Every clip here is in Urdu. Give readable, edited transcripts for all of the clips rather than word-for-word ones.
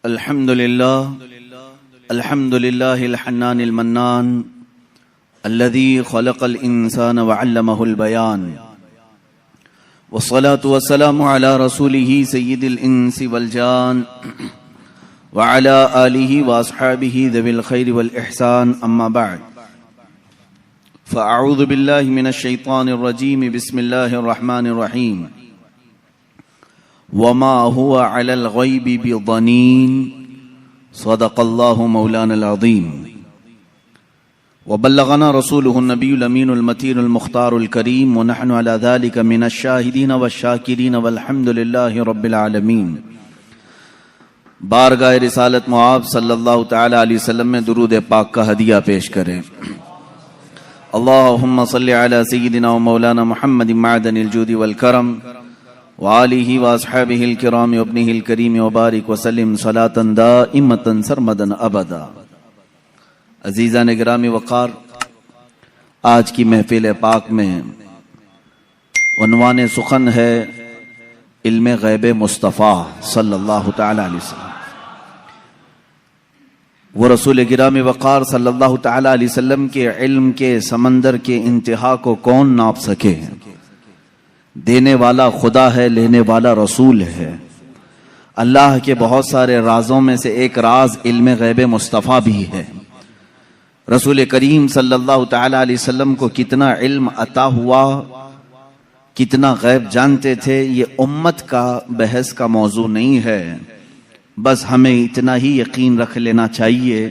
الحمد لله الحنان المنان الذي خلق الإنسان وعلمه البيان والصلاة والسلام على رسوله سيد الإنس والجان وعلى آله وأصحابه ذوي الخير والإحسان أما بعد فأعوذ بالله من الشيطان الرجيم بسم الله الرحمن الرحيم وما هو على الغيب بضنين صدق الله مولانا العظيم وبلغنا رسوله النبي الأمين المتين المختار الكريم ونحن على ذلك من الشاهدين والشاكرين والحمد لله رب العالمين. بارگاہ رسالت معاب صلی اللہ تعالی علیہ وسلم میں درود پاک کا ہدیہ پیش کریں. اللہم صلی علی سیدنا و مولانا محمد معدن الجود والکرم وآلہ واصحابہ الکرام وابنہ الکریم وبارک وسلم صلاة دائمة سرمدا ابدا. عزیزان گرامی وقار، آج کی محفل پاک میں عنوان سخن ہے علم غیب مصطفیٰ صلی اللہ تعالی علیہ وسلم. وہ رسول گرامی وقار صلی اللہ تعالی علیہ وسلم کے علم کے سمندر کے انتہا کو کون ناپ سکے؟ دینے والا خدا ہے، لینے والا رسول ہے. اللہ کے بہت سارے رازوں میں سے ایک راز علم غیب مصطفیٰ بھی ہے. رسول کریم صلی اللہ تعالی علیہ وسلم کو کتنا علم عطا ہوا، کتنا غیب جانتے تھے، یہ امت کا بحث کا موضوع نہیں ہے. بس ہمیں اتنا ہی یقین رکھ لینا چاہیے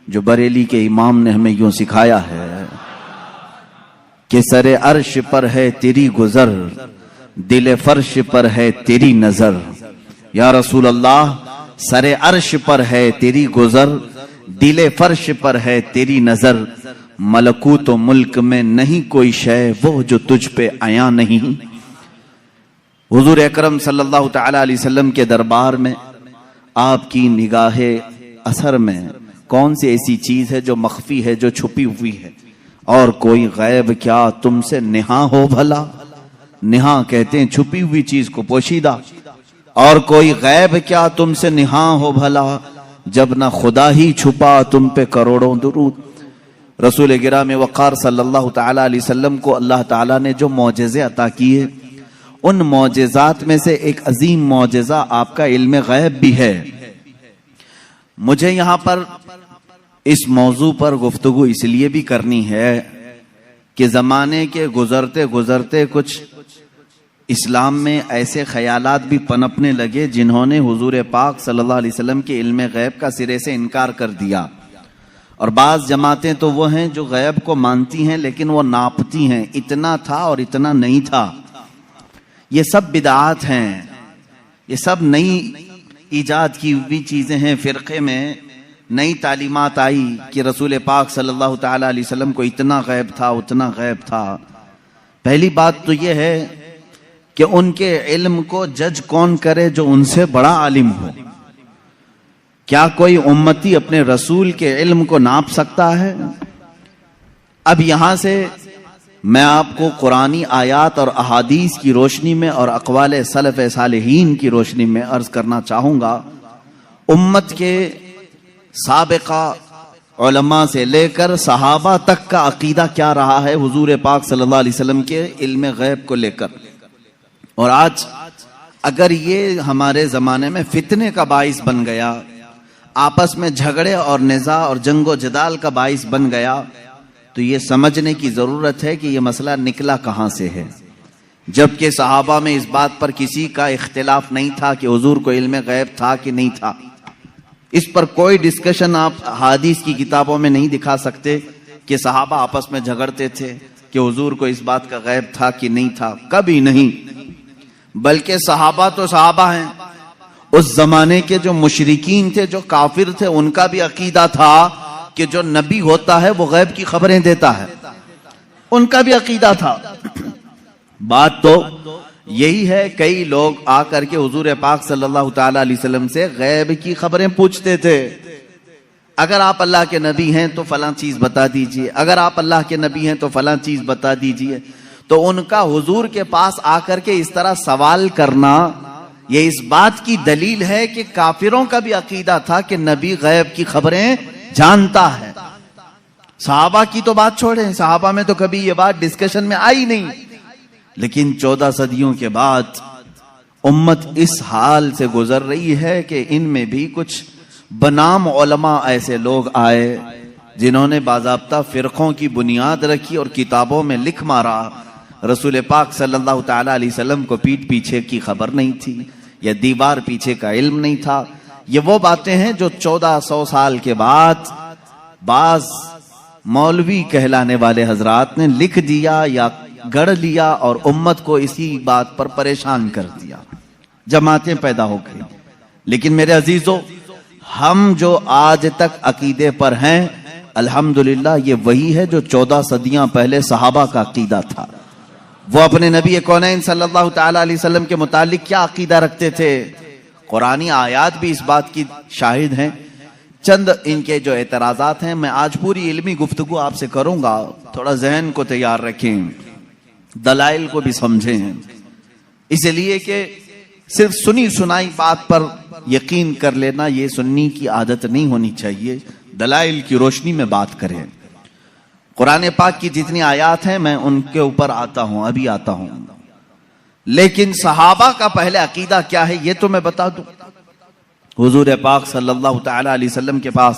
جو بریلی کے امام نے ہمیں یوں سکھایا ہے کہ سر عرش پر ہے تیری گزر، دل فرش پر ہے تیری نظر. یا رسول اللہ، سر عرش پر ہے تیری گزر، دل فرش پر ہے تیری نظر. ملکوت و ملک میں نہیں کوئی شے وہ جو تجھ پہ عیاں نہیں. حضور اکرم صلی اللہ تعالی علیہ وسلم کے دربار میں آپ کی نگاہ اثر میں کون سی ایسی چیز ہے جو مخفی ہے، جو چھپی ہوئی ہے؟ اور کوئی غیب کیا تم سے نہاں ہو بھلا؟ نہاں کہتے ہیں چھپی ہوئی چیز کو، پوشیدہ. اور کوئی غیب کیا تم سے نہاں ہو بھلا، جب نہ خدا ہی چھپا تم پہ کروڑوں درود. رسول گرامی وقار صلی اللہ تعالی علیہ وسلم کو اللہ تعالیٰ نے جو معجزے عطا کیے، ان معجزات میں سے ایک عظیم معجزہ آپ کا علم غیب بھی ہے. مجھے یہاں پر اس موضوع پر گفتگو اس لیے بھی کرنی ہے کہ زمانے کے گزرتے گزرتے کچھ اسلام میں ایسے خیالات بھی پنپنے لگے جنہوں نے حضور پاک صلی اللہ علیہ وسلم کے علم غیب کا سرے سے انکار کر دیا. اور بعض جماعتیں تو وہ ہیں جو غیب کو مانتی ہیں لیکن وہ ناپتی ہیں، اتنا تھا اور اتنا نہیں تھا. یہ سب بدعات ہیں، یہ سب نئی ایجاد کی ہوئی چیزیں ہیں. فرقے میں نئی تعلیمات آئی کہ رسول پاک صلی اللہ تعالی علیہ وسلم کو اتنا غیب تھا، اتنا غیب تھا. پہلی بات تو یہ ہے کہ ان کے علم کو جج کون کرے جو ان سے بڑا عالم ہو؟ کیا کوئی امتی اپنے رسول کے علم کو ناپ سکتا ہے؟ اب یہاں سے میں آپ کو قرآنی آیات اور احادیث کی روشنی میں اور اقوال سلف صالحین کی روشنی میں عرض کرنا چاہوں گا، امت کے سابقہ علماء سے لے کر صحابہ تک کا عقیدہ کیا رہا ہے حضور پاک صلی اللہ علیہ وسلم کے علم غیب کو لے کر. اور آج اگر یہ ہمارے زمانے میں فتنے کا باعث بن گیا، آپس میں جھگڑے اور نزاع اور جنگ و جدال کا باعث بن گیا، تو یہ سمجھنے کی ضرورت ہے کہ یہ مسئلہ نکلا کہاں سے ہے. جبکہ صحابہ میں اس بات پر کسی کا اختلاف نہیں تھا کہ حضور کو علم غیب تھا کہ نہیں تھا. اس پر کوئی ڈسکشن آپ حدیث کی کتابوں میں نہیں دکھا سکتے کہ صحابہ آپس میں جھگڑتے تھے کہ حضور کو اس بات کا غیب تھا کہ نہیں تھا. کبھی نہیں. بلکہ صحابہ تو صحابہ ہیں. اس زمانے کے جو مشرکین تھے، جو کافر تھے، ان کا بھی عقیدہ تھا کہ جو نبی ہوتا ہے وہ غیب کی خبریں دیتا ہے. ان کا بھی عقیدہ تھا. بات تو یہی ہے، کئی لوگ آ کر کے حضور پاک صلی اللہ تعالی علیہ وسلم سے غیب کی خبریں پوچھتے تھے. اگر آپ اللہ کے نبی ہیں تو فلاں چیز بتا دیجئے، اگر آپ اللہ کے نبی ہیں تو فلاں چیز بتا دیجئے. تو ان کا حضور کے پاس آ کر کے اس طرح سوال کرنا یہ اس بات کی دلیل ہے کہ کافروں کا بھی عقیدہ تھا کہ نبی غیب کی خبریں جانتا ہے. صحابہ کی تو بات چھوڑیں، صحابہ میں تو کبھی یہ بات ڈسکشن میں آئی نہیں، لیکن 14 صدیوں کے بعد امت اس حال سے گزر رہی ہے کہ ان میں بھی کچھ بنام علماء ایسے لوگ آئے جنہوں نے باضابطہ فرقوں کی بنیاد رکھی اور کتابوں میں لکھ مارا رسول پاک صلی اللہ تعالی علیہ وسلم کو پیٹھ پیچھے کی خبر نہیں تھی یا دیوار پیچھے کا علم نہیں تھا. یہ وہ باتیں ہیں جو 1400 سال کے بعد بعض مولوی کہلانے والے حضرات نے لکھ دیا یا گڑھ لیا اور امت کو اسی بات پر پریشان کر دیا، جماعتیں پیدا ہو گئی. لیکن میرے عزیزو، ہم جو آج تک عقیدے پر ہیں الحمدللہ یہ وہی ہے جو 14 صدیاں پہلے صحابہ کا عقیدہ تھا. وہ اپنے نبی کونین صلی اللہ تعالی علیہ وسلم کے متعلق کیا عقیدہ رکھتے تھے، قرآنی آیات بھی اس بات کی شاہد ہیں. چند ان کے جو اعتراضات ہیں، میں آج پوری علمی گفتگو آپ سے کروں گا، تھوڑا ذہن کو تیار رکھیں، دلائل کو بھی سمجھیں، اس لیے کہ صرف سنی سنائی بات پر یقین کر لینا یہ سنی کی عادت نہیں ہونی چاہیے. دلائل کی روشنی میں بات کریں. قرآن پاک کی جتنی آیات ہیں میں ان کے اوپر آتا ہوں، ابھی آتا ہوں، لیکن صحابہ کا پہلے عقیدہ کیا ہے یہ تو میں بتا دوں. حضور پاک صلی اللہ تعالی علیہ وسلم کے پاس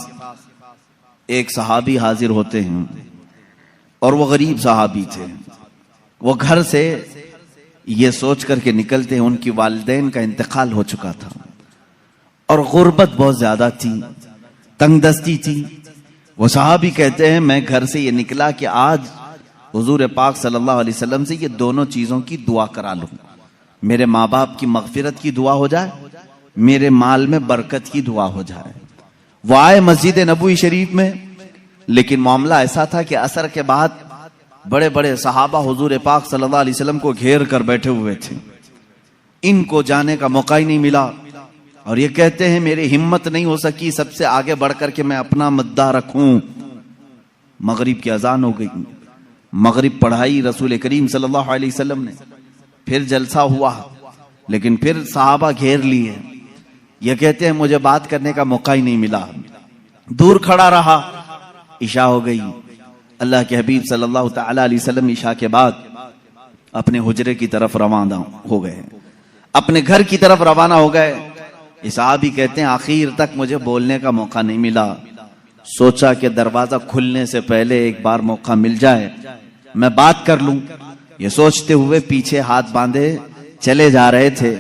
ایک صحابی حاضر ہوتے ہیں اور وہ غریب صحابی تھے. وہ گھر سے یہ سوچ کر کے نکلتے ہیں ان کی والدین کا انتقال ہو چکا تھا اور غربت بہت زیادہ تھی، تنگ دستی تھی. وہ صحابی کہتے ہیں میں گھر سے یہ نکلا کہ آج حضور پاک صلی اللہ علیہ وسلم سے یہ دونوں چیزوں کی دعا کرا لوں، میرے ماں باپ کی مغفرت کی دعا ہو جائے، میرے مال میں برکت کی دعا ہو جائے. وہ آئے مسجد نبوی شریف میں، لیکن معاملہ ایسا تھا کہ عصر کے بعد بڑے بڑے صحابہ حضور پاک صلی اللہ علیہ وسلم کو گھیر کر بیٹھے ہوئے تھے. ان کو جانے کا موقع ہی نہیں ملا اور یہ کہتے ہیں میری ہمت نہیں ہو سکی سب سے آگے بڑھ کر کے میں اپنا مدہ رکھوں. مغرب کی اذان ہو گئی، مغرب پڑھائی رسول کریم صلی اللہ علیہ وسلم نے، پھر جلسہ ہوا، لیکن پھر صحابہ گھیر لیے. یہ کہتے ہیں مجھے بات کرنے کا موقع ہی نہیں ملا، دور کھڑا رہا. عشاء ہو گئی. اللہ کے حبیب صلی اللہ تعالی علیہ وسلم عشاء کے بعد اپنے حجرے کی طرف روانہ ہو گئے، اپنے گھر کی طرف روانہ ہو گئے. صحابی کہتے ہیں آخر تک مجھے بولنے کا موقع نہیں ملا. سوچا کہ دروازہ کھلنے سے پہلے ایک بار موقع مل جائے میں بات کر لوں. یہ سوچتے ہوئے پیچھے ہاتھ باندھے چلے جا رہے تھے.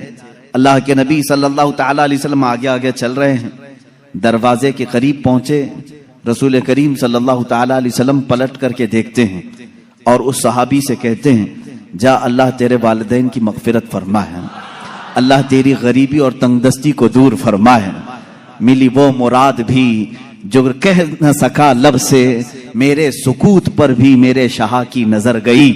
اللہ کے نبی صلی اللہ تعالی علیہ وسلم آگے آگے چل رہے ہیں. دروازے کے قریب پہنچے، رسول کریم صلی اللہ تعالی علیہ وسلم پلٹ کر کے دیکھتے ہیں اور اس صحابی سے کہتے ہیں جا اللہ تیرے والدین کی مغفرت فرمائے، اللہ تیری غریبی اور تنگ دستی کو دور فرمائے. ملی وہ مراد بھی جو کہہ نہ سکا لب سے، میرے سکوت پر بھی میرے شاہ کی نظر گئی.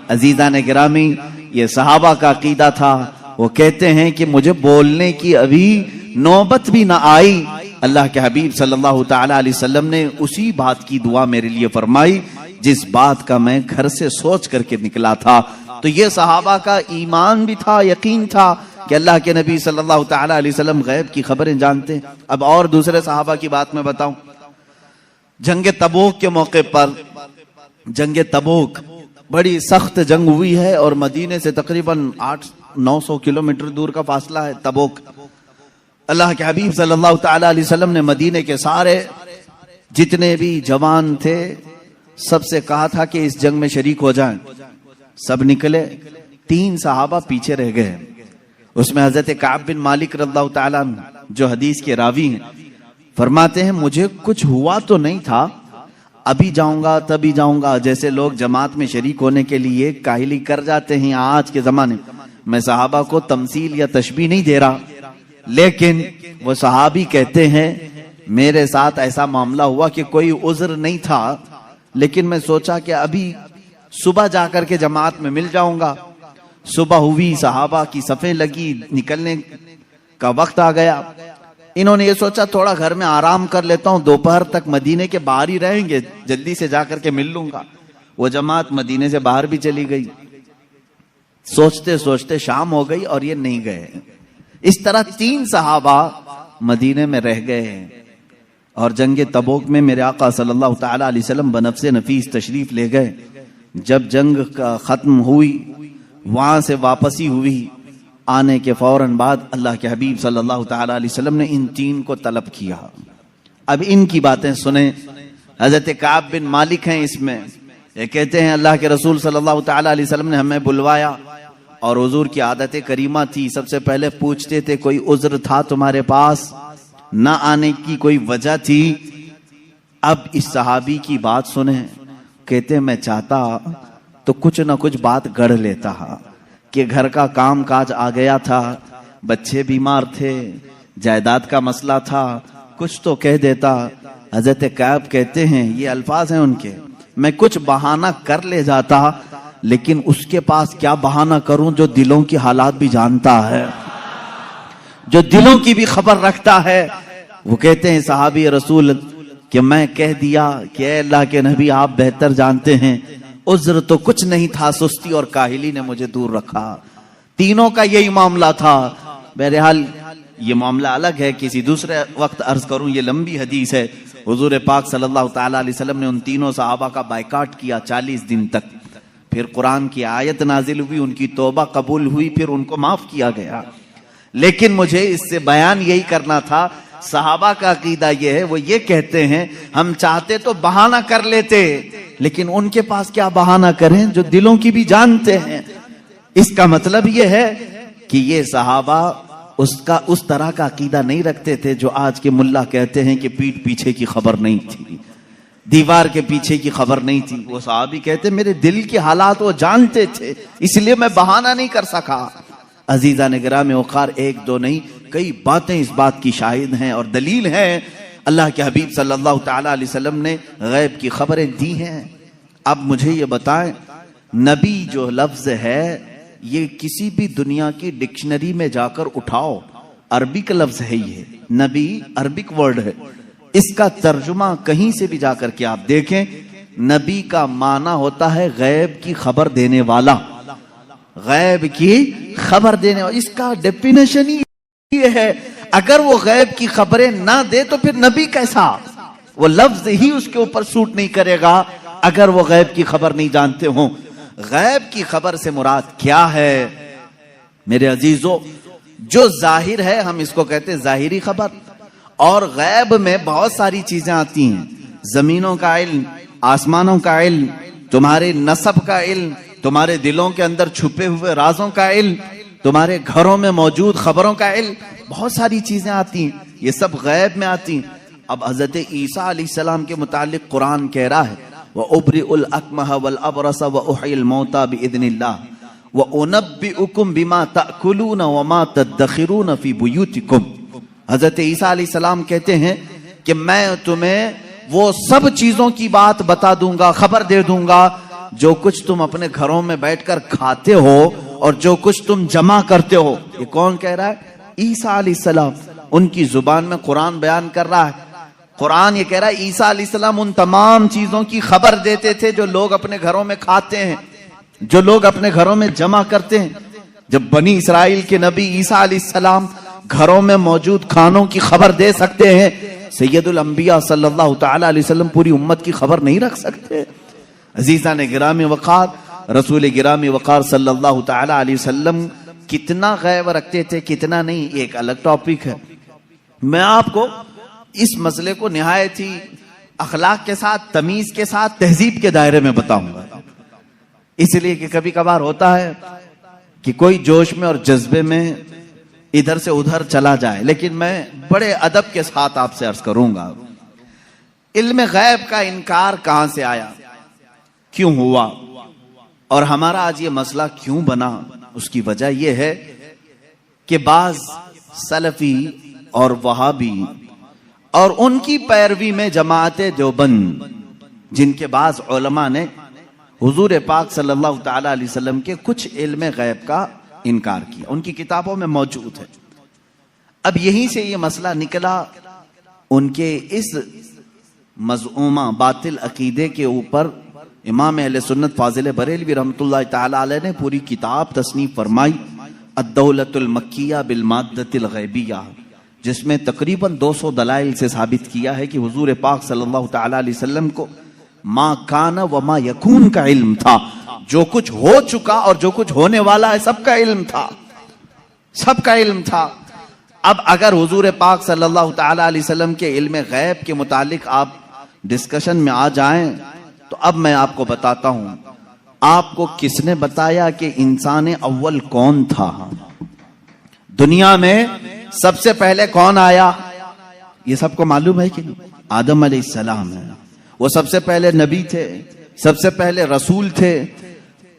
عزیزان گرامی، یہ صحابہ کا عقیدہ تھا. وہ کہتے ہیں کہ مجھے بولنے کی ابھی نوبت بھی نہ آئی، اللہ کے حبیب صلی اللہ تعالی علیہ وسلم نے اسی بات کی دعا میرے لیے فرمائی جس بات کا میں گھر سے سوچ کر کے نکلا تھا. تو یہ صحابہ کا ایمان بھی تھا، یقین تھا کہ اللہ کے نبی صلی اللہ تعالی علیہ وسلم غیب کی خبریں جانتے ہیں. اب اور دوسرے صحابہ کی بات میں بتاؤں. جنگ تبوک کے موقع پر، جنگ تبوک بڑی سخت جنگ ہوئی ہے اور مدینے سے تقریباً 800-900 کلومیٹر دور کا فاصلہ ہے تبوک. اللہ کے حبیب صلی اللہ تعالی علیہ وسلم نے مدینے کے سارے جتنے بھی جوان تھے سب سے کہا تھا کہ اس جنگ میں شریک ہو جائیں. سب نکلے، 3 صحابہ پیچھے رہ گئے. اس میں حضرت کعب بن مالک رضی اللہ تعالیٰ جو حدیث کے راوی ہیں فرماتے ہیں مجھے کچھ ہوا تو نہیں تھا، ابھی جاؤں گا تبھی جاؤں گا، جیسے لوگ جماعت میں شریک ہونے کے لیے کاہلی کر جاتے ہیں آج کے زمانے. میں صحابہ کو تمثیل یا تشبیہ نہیں دے رہا، لیکن وہ صحابی کہتے ہیں میرے ساتھ ایسا معاملہ ہوا کہ کوئی عذر نہیں تھا، لیکن میں سوچا کہ ابھی صبح جا کر کے جماعت میں مل جاؤں گا. صبح ہوئی، صحابہ کی صفیں لگی، نکلنے کا وقت آ گیا. انہوں نے یہ سوچا تھوڑا گھر میں آرام کر لیتا ہوں، دوپہر تک مدینے کے باہر ہی رہیں گے، جلدی سے جا کر کے مل لوں گا. وہ جماعت مدینے سے باہر بھی چلی گئی. سوچتے سوچتے شام ہو گئی اور یہ نہیں گئے. اس طرح 3 صحابہ مدینے میں رہ گئے ہیں اور جنگ تبوک میں میرے آقا صلی اللہ تعالی علیہ وسلم بنفس نفیس تشریف لے گئے. جب جنگ کا ختم ہوئی، وہاں سے واپسی ہوئی، آنے کے فوراً بعد اللہ کے حبیب صلی اللہ تعالی علیہ وسلم نے ان 3 کو طلب کیا. اب ان کی باتیں سنیں. حضرت کعب بن مالک ہیں اس میں. یہ کہتے ہیں اللہ کے رسول صلی اللہ تعالی علیہ وسلم نے ہمیں بلوایا اور حضور کی عادت کریمہ تھی، سب سے پہلے پوچھتے تھے کوئی عذر تھا تمہارے پاس، نہ آنے کی کوئی وجہ تھی. اب اس صحابی کی بات سنیں. کہتے میں چاہتا تو کچھ نہ کچھ بات گڑھ لیتا کہ گھر کا کام کاج آ گیا تھا، بچے بیمار تھے، جائیداد کا مسئلہ تھا، کچھ تو کہہ دیتا. حضرت کعب کہتے ہیں، یہ الفاظ ہیں ان کے، میں کچھ بہانہ کر لے جاتا، لیکن اس کے پاس کیا بہانہ کروں جو دلوں کی حالات بھی جانتا ہے، جو دلوں کی بھی خبر رکھتا ہے. وہ کہتے ہیں صحابی رسول کہ میں کہہ دیا کہ اے اللہ کے نبی آپ بہتر جانتے ہیں، عذر تو کچھ نہیں تھا، سستی اور کاہلی نے مجھے دور رکھا. تینوں کا یہی معاملہ تھا. بہرحال یہ معاملہ الگ ہے، کسی دوسرے وقت عرض کروں، یہ لمبی حدیث ہے. حضور پاک صلی اللہ تعالی علیہ وسلم نے ان تینوں صحابہ کا بائیکاٹ کیا 40 دن تک. پھر قرآن کی آیت نازل ہوئی، ان کی توبہ قبول ہوئی، پھر ان کو معاف کیا گیا. لیکن مجھے اس سے بیان یہی کرنا تھا، صحابہ کا عقیدہ یہ ہے، وہ یہ کہتے ہیں ہم چاہتے تو بہانہ کر لیتے، لیکن ان کے پاس کیا بہانہ کریں جو دلوں کی بھی جانتے ہیں. اس کا مطلب یہ ہے کہ یہ صحابہ اس طرح کا عقیدہ نہیں رکھتے تھے جو آج کے ملا کہتے ہیں کہ پیٹھ پیچھے کی خبر نہیں تھی، دیوار کے پیچھے کی خبر نہیں تھی. وہ صحابی کہتے میرے دل کے حالات وہ جانتے تھے، اس لیے میں بہانہ نہیں کر سکا. عزیزان گرامی وقار، 1-2 نہیں، کئی باتیں اس بات کی شاہد ہیں اور دلیل ہیں. اللہ کے حبیب صلی اللہ تعالی علیہ وسلم نے غیب کی خبریں دی ہیں. اب مجھے یہ بتائیں، نبی جو لفظ ہے یہ کسی بھی دنیا کی ڈکشنری میں جا کر اٹھاؤ، عربک لفظ ہے. یہ نبی عربک ورڈ ہے، اس کا ترجمہ کہیں سے بھی جا کر کے آپ دیکھیں، نبی کا معنی ہوتا ہے غیب کی خبر دینے والا، غیب کی خبر دینے والا. اس کا ڈیفینیشن ہی یہ ہے. اگر وہ غیب کی خبریں نہ دے تو پھر نبی کیسا؟ وہ لفظ ہی اس کے اوپر سوٹ نہیں کرے گا اگر وہ غیب کی خبر نہیں جانتے ہوں. غیب کی خبر سے مراد کیا ہے میرے عزیزو؟ جو ظاہر ہے ہم اس کو کہتے ہیں ظاہری خبر، اور غیب میں بہت ساری چیزیں آتی ہیں. زمینوں کا علم، آسمانوں کا علم، تمہارے نسب کا علم، تمہارے دلوں کے اندر چھپے ہوئے رازوں کا علم، تمہارے گھروں میں موجود خبروں کا علم، بہت ساری چیزیں آتی ہیں، یہ سب غیب میں آتی ہیں. اب حضرت عیسیٰ علیہ السلام کے متعلق قرآن کہہ رہا ہے وَأُبْرِئُ الْأَكْمَحَ وَالْأَبْرَصَ وَأُحْيِي الْمَوْتَى بِإِذْنِ اللَّهِ وَأُنَبِّئُكُم بِمَا تَأْكُلُونَ وَمَا تَدَّخِرُونَ فِي بُيُوتِكُمْ. حضرت عیسیٰ علیہ السلام کہتے ہیں کہ میں تمہیں وہ سب چیزوں کی بات بتا دوں گا، خبر دے دوں گا جو کچھ تم اپنے گھروں میں بیٹھ کر کھاتے ہو اور جو کچھ تم جمع کرتے ہو. یہ کون کہہ رہا ہے؟ عیسیٰ علیہ السلام. ان کی زبان میں قرآن بیان کر رہا ہے. قرآن یہ کہہ رہا ہے عیسیٰ علیہ السلام ان تمام چیزوں کی خبر دیتے تھے جو لوگ اپنے گھروں میں کھاتے ہیں، جو لوگ اپنے گھروں میں جمع کرتے ہیں. جب بنی اسرائیل کے نبی عیسیٰ علیہ السلام گھروں میں موجود کھانوں کی خبر دے سکتے ہیں، سید الانبیاء صلی اللہ تعالی علیہ وسلم پوری امت کی خبر نہیں رکھ سکتے؟ عزیزان گرامی وقار، رسول گرامی وقار صلی اللہ تعالی علیہ وسلم کتنا غیب رکھتے تھے کتنا نہیں، ایک الگ ٹاپک ہے. میں آپ کو اس مسئلے کو نہایت ہی اخلاق کے ساتھ، تمیز کے ساتھ، تہذیب کے دائرے میں بتاؤں گا. اس لیے کہ کبھی کبھار ہوتا ہے کہ کوئی جوش میں اور جذبے میں ادھر سے ادھر چلا جائے، لیکن میں بڑے ادب کے ساتھ آپ سے عرض کروں گا. علم غیب کا انکار کہاں سے آیا، کیوں ہوا، اور ہمارا آج یہ مسئلہ کیوں بنا؟ اس کی وجہ یہ ہے کہ بعض سلفی اور وہابی اور ان کی پیروی میں جماعت دیوبند، جن کے بعض علماء نے حضور پاک صلی اللہ تعالی علیہ وسلم کے کچھ علم غیب کا انکار کیا، ان کی کتابوں میں موجود ہے. اب یہیں سے یہ مسئلہ نکلا. ان کے اس مذعومہ باطل عقیدے کے اوپر امام اہل سنت فاضل بریلوی رحمۃ اللہ تعالی علیہ نے پوری کتاب تصنیف فرمائی الدولۃ المکیہ بالمادۃ الغیبیہ، جس میں تقریباً 200 دلائل سے ثابت کیا ہے کہ حضور پاک صلی اللہ تعالی علیہ وسلم کو ما کان و ما یکون کا علم تھا، جو کچھ ہو چکا اور جو کچھ ہونے والا ہے سب کا علم تھا، سب کا علم تھا۔ اب اگر حضور پاک صلی اللہ تعالی علیہ وسلم کے علم غیب کے متعلق آپ ڈسکشن میں آ جائیں تو اب میں آپ کو بتاتا ہوں، آپ کو کس نے بتایا کہ انسان اول کون تھا؟ دنیا میں سب سے پہلے کون آیا؟ یہ سب کو معلوم ہے کہ نہیں؟ آدم علیہ السلام ہے، وہ سب سے پہلے نبی تھے، سب سے پہلے رسول تھے۔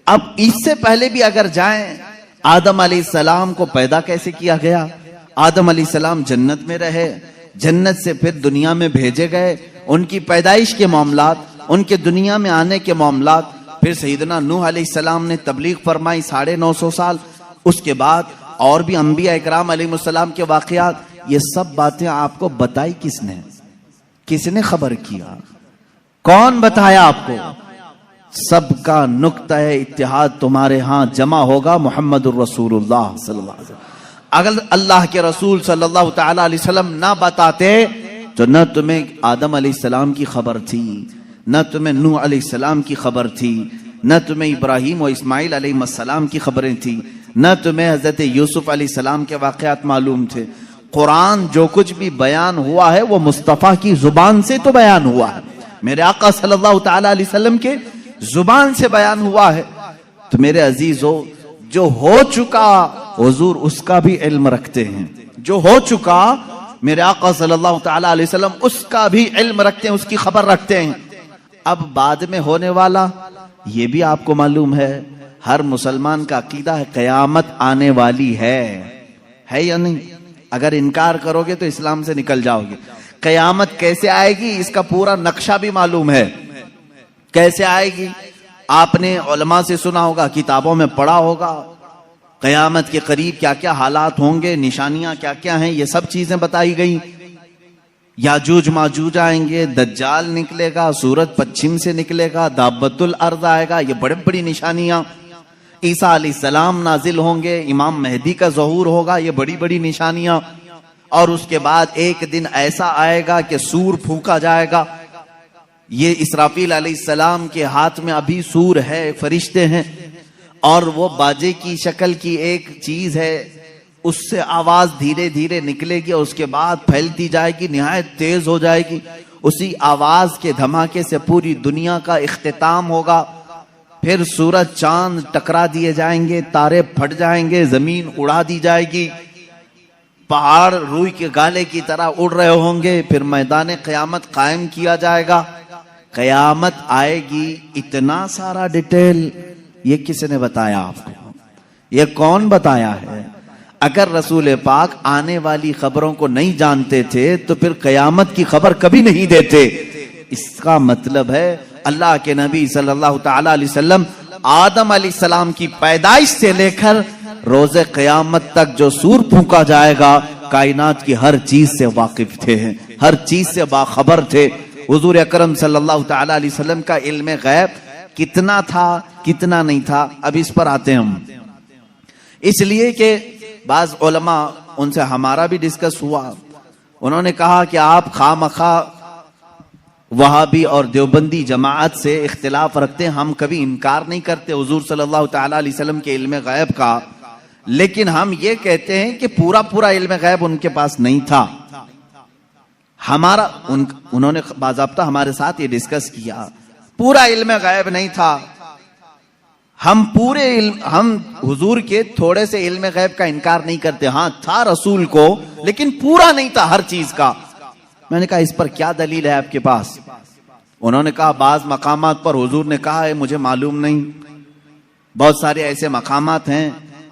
اب اس سے پہلے بھی اگر جائیں، آدم علیہ السلام کو پیدا کیسے کیا گیا؟ آدم علیہ السلام جنت میں رہے، جنت سے پھر دنیا میں بھیجے گئے، ان کی پیدائش کے معاملات، ان کے دنیا میں آنے کے معاملات، پھر سیدنا نوح علیہ السلام نے تبلیغ فرمائی 950 سال، اس کے بعد اور بھی انبیاء اکرام علیہ السلام کے واقعات، یہ سب باتیں آپ کو بتائی کس نے؟ کس نے خبر کیا؟ کون بتایا آپ کو؟ سب کا نقطہ اتحاد تمہارے ہاں جمع ہوگا محمد الرسول اللہ صلی اللہ علیہ وسلم۔ اگر اللہ کے رسول صلی اللہ تعالی علیہ وسلم نہ بتاتے تو نہ تمہیں آدم علیہ السلام کی خبر تھی، نہ تمہیں نوح علیہ السلام کی خبر تھی، نہ تمہیں ابراہیم و اسماعیل علیہ السلام کی خبریں تھی، نہ تمہیں حضرت یوسف علیہ السلام کے واقعات معلوم تھے۔ قرآن جو کچھ بھی بیان ہوا ہے وہ مصطفیٰ کی زبان سے تو بیان ہوا ہے، میرے آقا صلی اللہ تعالی علیہ وسلم کے زبان سے بیان ہوا ہے۔ تو میرے عزیزو، جو ہو چکا حضور اس کا بھی علم رکھتے ہیں، جو ہو چکا میرے آقا صلی اللہ تعالی علیہ وسلم اس کا بھی علم رکھتے ہیں، اس کی خبر رکھتے ہیں۔ اب بعد میں ہونے والا یہ بھی آپ کو معلوم ہے، ہر مسلمان کا عقیدہ ہے قیامت آنے والی ہے یا نہیں؟ اگر انکار کرو گے تو اسلام سے نکل جاؤ گے۔ قیامت کیسے آئے گی اس کا پورا نقشہ بھی معلوم ہے، کیسے آئے گی؟ آپ نے علماء سے سنا ہوگا، کتابوں میں پڑھا ہوگا، قیامت کے قریب کیا کیا حالات ہوں گے، نشانیاں کیا کیا ہیں، یہ سب چیزیں بتائی گئی۔ یاجوج ماجوج آئیں گے، دجال نکلے گا، سورج پچھم سے نکلے گا، دابت الارض آئے گا، یہ بڑی بڑی نشانیاں۔ عیسیٰ علیہ السلام نازل ہوں گے، امام مہدی کا ظہور ہوگا، یہ بڑی بڑی نشانیاں۔ اور اس کے بعد ایک دن ایسا آئے گا کہ سور پھونکا جائے گا۔ یہ اسرافیل علیہ السلام کے ہاتھ میں ابھی سور ہے، فرشتے ہیں، اور وہ باجے کی شکل کی ایک چیز ہے، اس سے آواز دھیرے دھیرے نکلے گی اور اس کے بعد پھیلتی جائے گی، نہایت تیز ہو جائے گی۔ اسی آواز کے دھماکے سے پوری دنیا کا اختتام ہوگا۔ پھر سورج چاند ٹکرا دیے جائیں گے، تارے پھٹ جائیں گے، زمین اڑا دی جائے گی، پہاڑ روئی کے گالے کی طرح اڑ رہے ہوں گے، پھر میدان قیامت قائم کیا جائے گا۔ قیامت آئے گی، اتنا سارا ڈیٹیل یہ کس نے بتایا آپ کو؟ یہ کون بتایا ہے؟ اگر رسول پاک آنے والی خبروں کو نہیں جانتے تھے تو پھر قیامت کی خبر کبھی نہیں دیتے۔ اس کا مطلب ہے اللہ کے نبی صلی اللہ تعالی علیہ وسلم آدم علیہ السلام کی پیدائش سے لے کر روز قیامت تک جو سور پھونکا جائے گا، کائنات کی ہر چیز سے واقف تھے، ہر چیز سے باخبر تھے۔ حضور اکرم صلی اللہ تعالی علیہ وسلم کا علم غیب کتنا تھا، کتنا نہیں تھا، اب اس پر آتے ہیں ہم۔ اس لیے کہ بعض علماء، ان سے ہمارا بھی ڈسکس ہوا، انہوں نے کہا کہ آپ خواہ وہابی اور دیوبندی جماعت سے اختلاف رکھتے ہیں، ہم کبھی انکار نہیں کرتے حضور صلی اللہ تعالی علیہ وسلم کے علم غیب کا، لیکن ہم یہ کہتے ہیں کہ پورا علم غیب ان کے پاس نہیں تھا۔ انہوں نے باضابطہ ہمارے ساتھ یہ ڈسکس کیا، پورا علم غیب نہیں تھا۔ ہم حضور کے تھوڑے سے علم غیب کا انکار نہیں کرتے، ہاں تھا رسول کو، لیکن پورا نہیں تھا ہر چیز کا۔ میں نے کہا اس پر کیا دلیل ہے آپ کے پاس؟ انہوں نے کہا بعض مقامات پر حضور نے کہا ہے مجھے معلوم نہیں، بہت سارے ایسے مقامات ہیں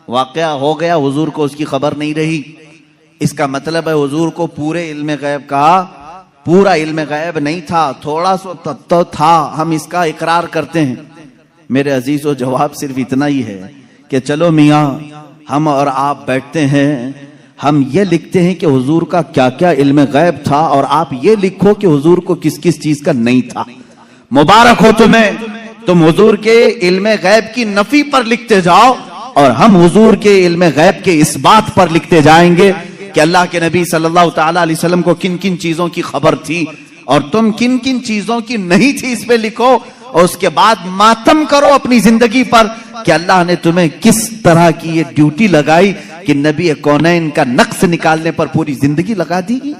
واقعہ ہو گیا حضور کو اس کی خبر نہیں رہی، اس کا مطلب ہے حضور کو پورے علم غیب کا پورا علم غیب نہیں تھا، تھوڑا سا تو تھا، ہم اس کا اقرار کرتے ہیں۔ میرے عزیزو، جواب صرف اتنا ہی ہے کہ چلو میاں، ہم اور آپ بیٹھتے ہیں، ہم یہ لکھتے ہیں کہ حضور کا کیا کیا علم غیب تھا، اور آپ یہ لکھو کہ حضور کو کس کس چیز کا نہیں تھا۔ مبارک ہو تمہیں، تم حضور کے علم غیب کی نفی پر لکھتے جاؤ اور ہم حضور کے علم غیب کے اس بات پر لکھتے جائیں گے کہ اللہ کے نبی صلی اللہ تعالی علیہ وسلم کو کن کن چیزوں کی خبر تھی اور تم کن کن چیزوں کی نہیں تھی، اس پہ لکھو، اور اس کے بعد ماتم کرو اپنی زندگی پر کہ اللہ نے تمہیں کس طرح کی یہ ڈیوٹی لگائی کہ نبی کونین کا نقص نکالنے پر پوری زندگی لگا دی گی۔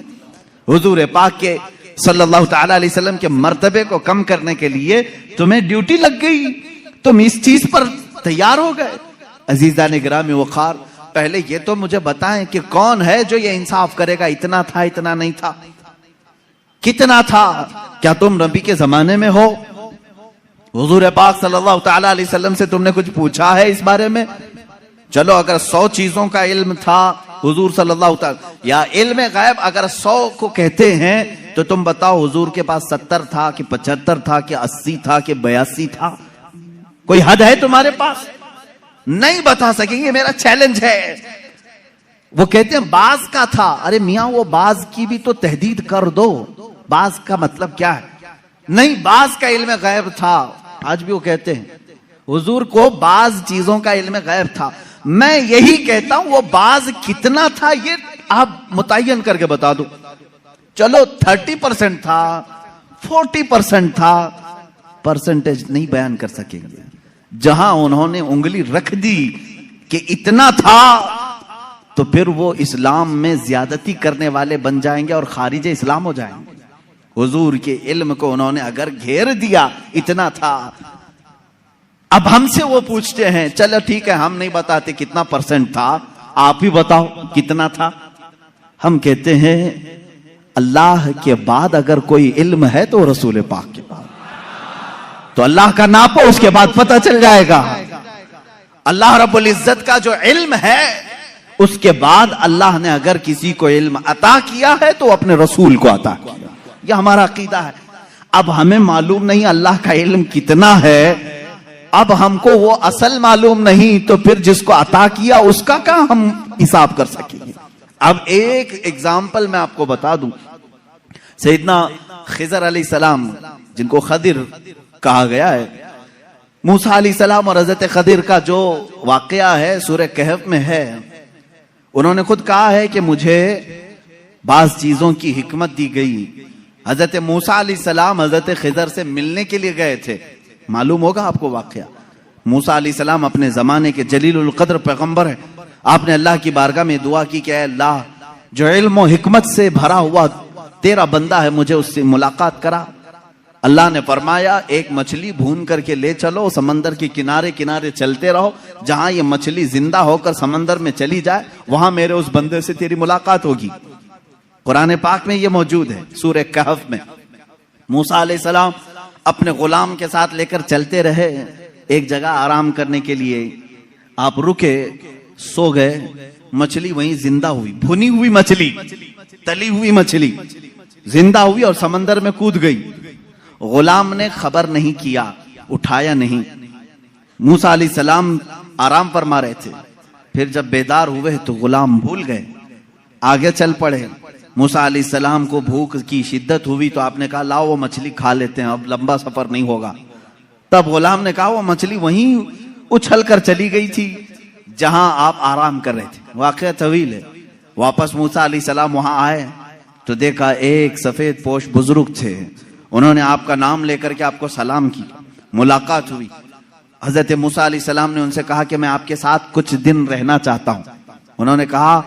حضور پاک کے صلی اللہ تعالی علیہ وسلم کے مرتبے کو کم کرنے کے لیے تمہیں ڈیوٹی لگ گئی، تم اس چیز پر تیار ہو گئے۔ عزیزان گرامی وقار، پہلے یہ تو مجھے بتائیں کہ کون ہے جو یہ انصاف کرے گا اتنا تھا اتنا نہیں تھا، کتنا تھا؟ کیا تم نبی کے زمانے میں ہو؟ حضور پاک صلی اللہ تعالی علیہ وسلم سے تم نے کچھ پوچھا ہے اس بارے میں؟ چلو اگر 100 چیزوں کا علم تھا حضور صلی اللہ تعالی، یا علم غیب اگر 100 کو کہتے ہیں تو تم بتاؤ حضور کے پاس 70 تھا کہ 75 تھا کہ 80 تھا کہ 82 تھا؟ کوئی حد ہے تمہارے پاس؟ نہیں بتا سکیں گے، میرا چیلنج ہے۔ وہ کہتے ہیں بعض کا تھا، ارے میاں وہ بعض کی بھی تو تحدید کر دو، بعض کا مطلب کیا ہے؟ نہیں، بعض کا علم غیب تھا، آج بھی وہ کہتے ہیں حضور کو بعض چیزوں کا علم غیب تھا۔ میں یہی کہتا ہوں وہ بعض کتنا تھا یہ آپ متعین کر کے بتا دو۔ چلو 30% تھا، 40% تھا، پرسنٹیج نہیں بیان کر سکیں گے۔ جہاں انہوں نے انگلی رکھ دی کہ اتنا تھا تو پھر وہ اسلام میں زیادتی کرنے والے بن جائیں گے اور خارج اسلام ہو جائیں گے۔ حضور کے علم کو انہوں نے اگر گھیر دیا اتنا تھا، اب ہم سے وہ پوچھتے ہیں چلو ٹھیک ہے ہم نہیں بتاتے کتنا پرسنٹ تھا، آپ ہی بتاؤ کتنا تھا۔ ہم کہتے ہیں اللہ کے بعد اگر کوئی علم ہے تو رسول پاک کے بعد، تو اللہ کا ناپو، اس کے بعد پتہ چل جائے گا۔ اللہ رب العزت کا جو علم ہے اس کے بعد اللہ نے اگر کسی کو علم عطا کیا ہے تو اپنے رسول کو عطا کیا، یہ ہمارا عقیدہ ہے۔ اب ہمیں معلوم نہیں اللہ کا علم کتنا ہے، اب ہم کو وہ اصل معلوم نہیں، تو پھر جس کو عطا کیا اس کا کہاں ہم حساب کر سکیں گے۔ اب ایک ایگزامپل میں آپ کو بتا دوں، سیدنا خضر علیہ السلام جن کو خضر کہا گیا ہے، موسیٰ علیہ السلام اور حضرت خضر کا جو واقعہ ہے سورہ کہف میں ہے، انہوں نے خود کہا ہے کہ مجھے بعض چیزوں کی حکمت دی گئی۔ حضرت موسیٰ علیہ السلام حضرت خضر سے ملنے کے لیے گئے تھے، معلوم ہوگا آپ کو واقعہ۔ موسیٰ علیہ السلام اپنے زمانے کے جلیل القدر پیغمبر ہیں، آپ نے اللہ کی بارگاہ میں دعا کی کہ اے اللہ جو علم و حکمت سے بھرا ہوا تیرا بندہ ہے مجھے اس سے ملاقات کرا۔ اللہ نے فرمایا ایک مچھلی بھون کر کے لے چلو، سمندر کے کنارے کنارے چلتے رہو، جہاں یہ مچھلی زندہ ہو کر سمندر میں چلی جائے وہاں میرے اس بندے سے تیری ملاقات ہوگی۔ قرآن پاک میں یہ موجود ہے سورہ کہف میں۔ موسیٰ علیہ السلام اپنے غلام کے ساتھ لے کر چلتے رہے ایک جگہ آرام کرنے کے لیے، آپ رکے، سو گئے، مچھلی وہیں زندہ ہوئی، بھنی ہوئی مچھلی، تلی ہوئی مچھلی زندہ ہوئی اور سمندر میں کود گئی۔ غلام نے خبر نہیں کیا، اٹھایا نہیں۔ موسیٰ علیہ السلام آرام فرما رہے تھے، پھر جب بیدار ہوئے تو غلام بھول گئے، آگے چل پڑے۔ موسیٰ علیہ السلام کو بھوک کی شدت ہوئی تو آپ نے کہا لاؤ وہ مچھلی کھا لیتے ہیں، اب لمبا سفر نہیں ہوگا۔ تب غلام نے کہا وہ مچھلی وہیں اچھل کر چلی گئی تھی جہاں آپ آرام کر رہے تھے۔ واقعہ طویل ہے۔ واپس موسیٰ علیہ السلام وہاں آئے تو دیکھا ایک سفید پوش بزرگ تھے، انہوں نے آپ کا نام لے کر کے آپ کو سلام کی، ملاقات ہوئی۔ حضرت موسیٰ علیہ السلام نے ان سے کہا کہ میں آپ کے ساتھ کچھ دن رہنا چاہتا ہوں۔ انہوں نے کہا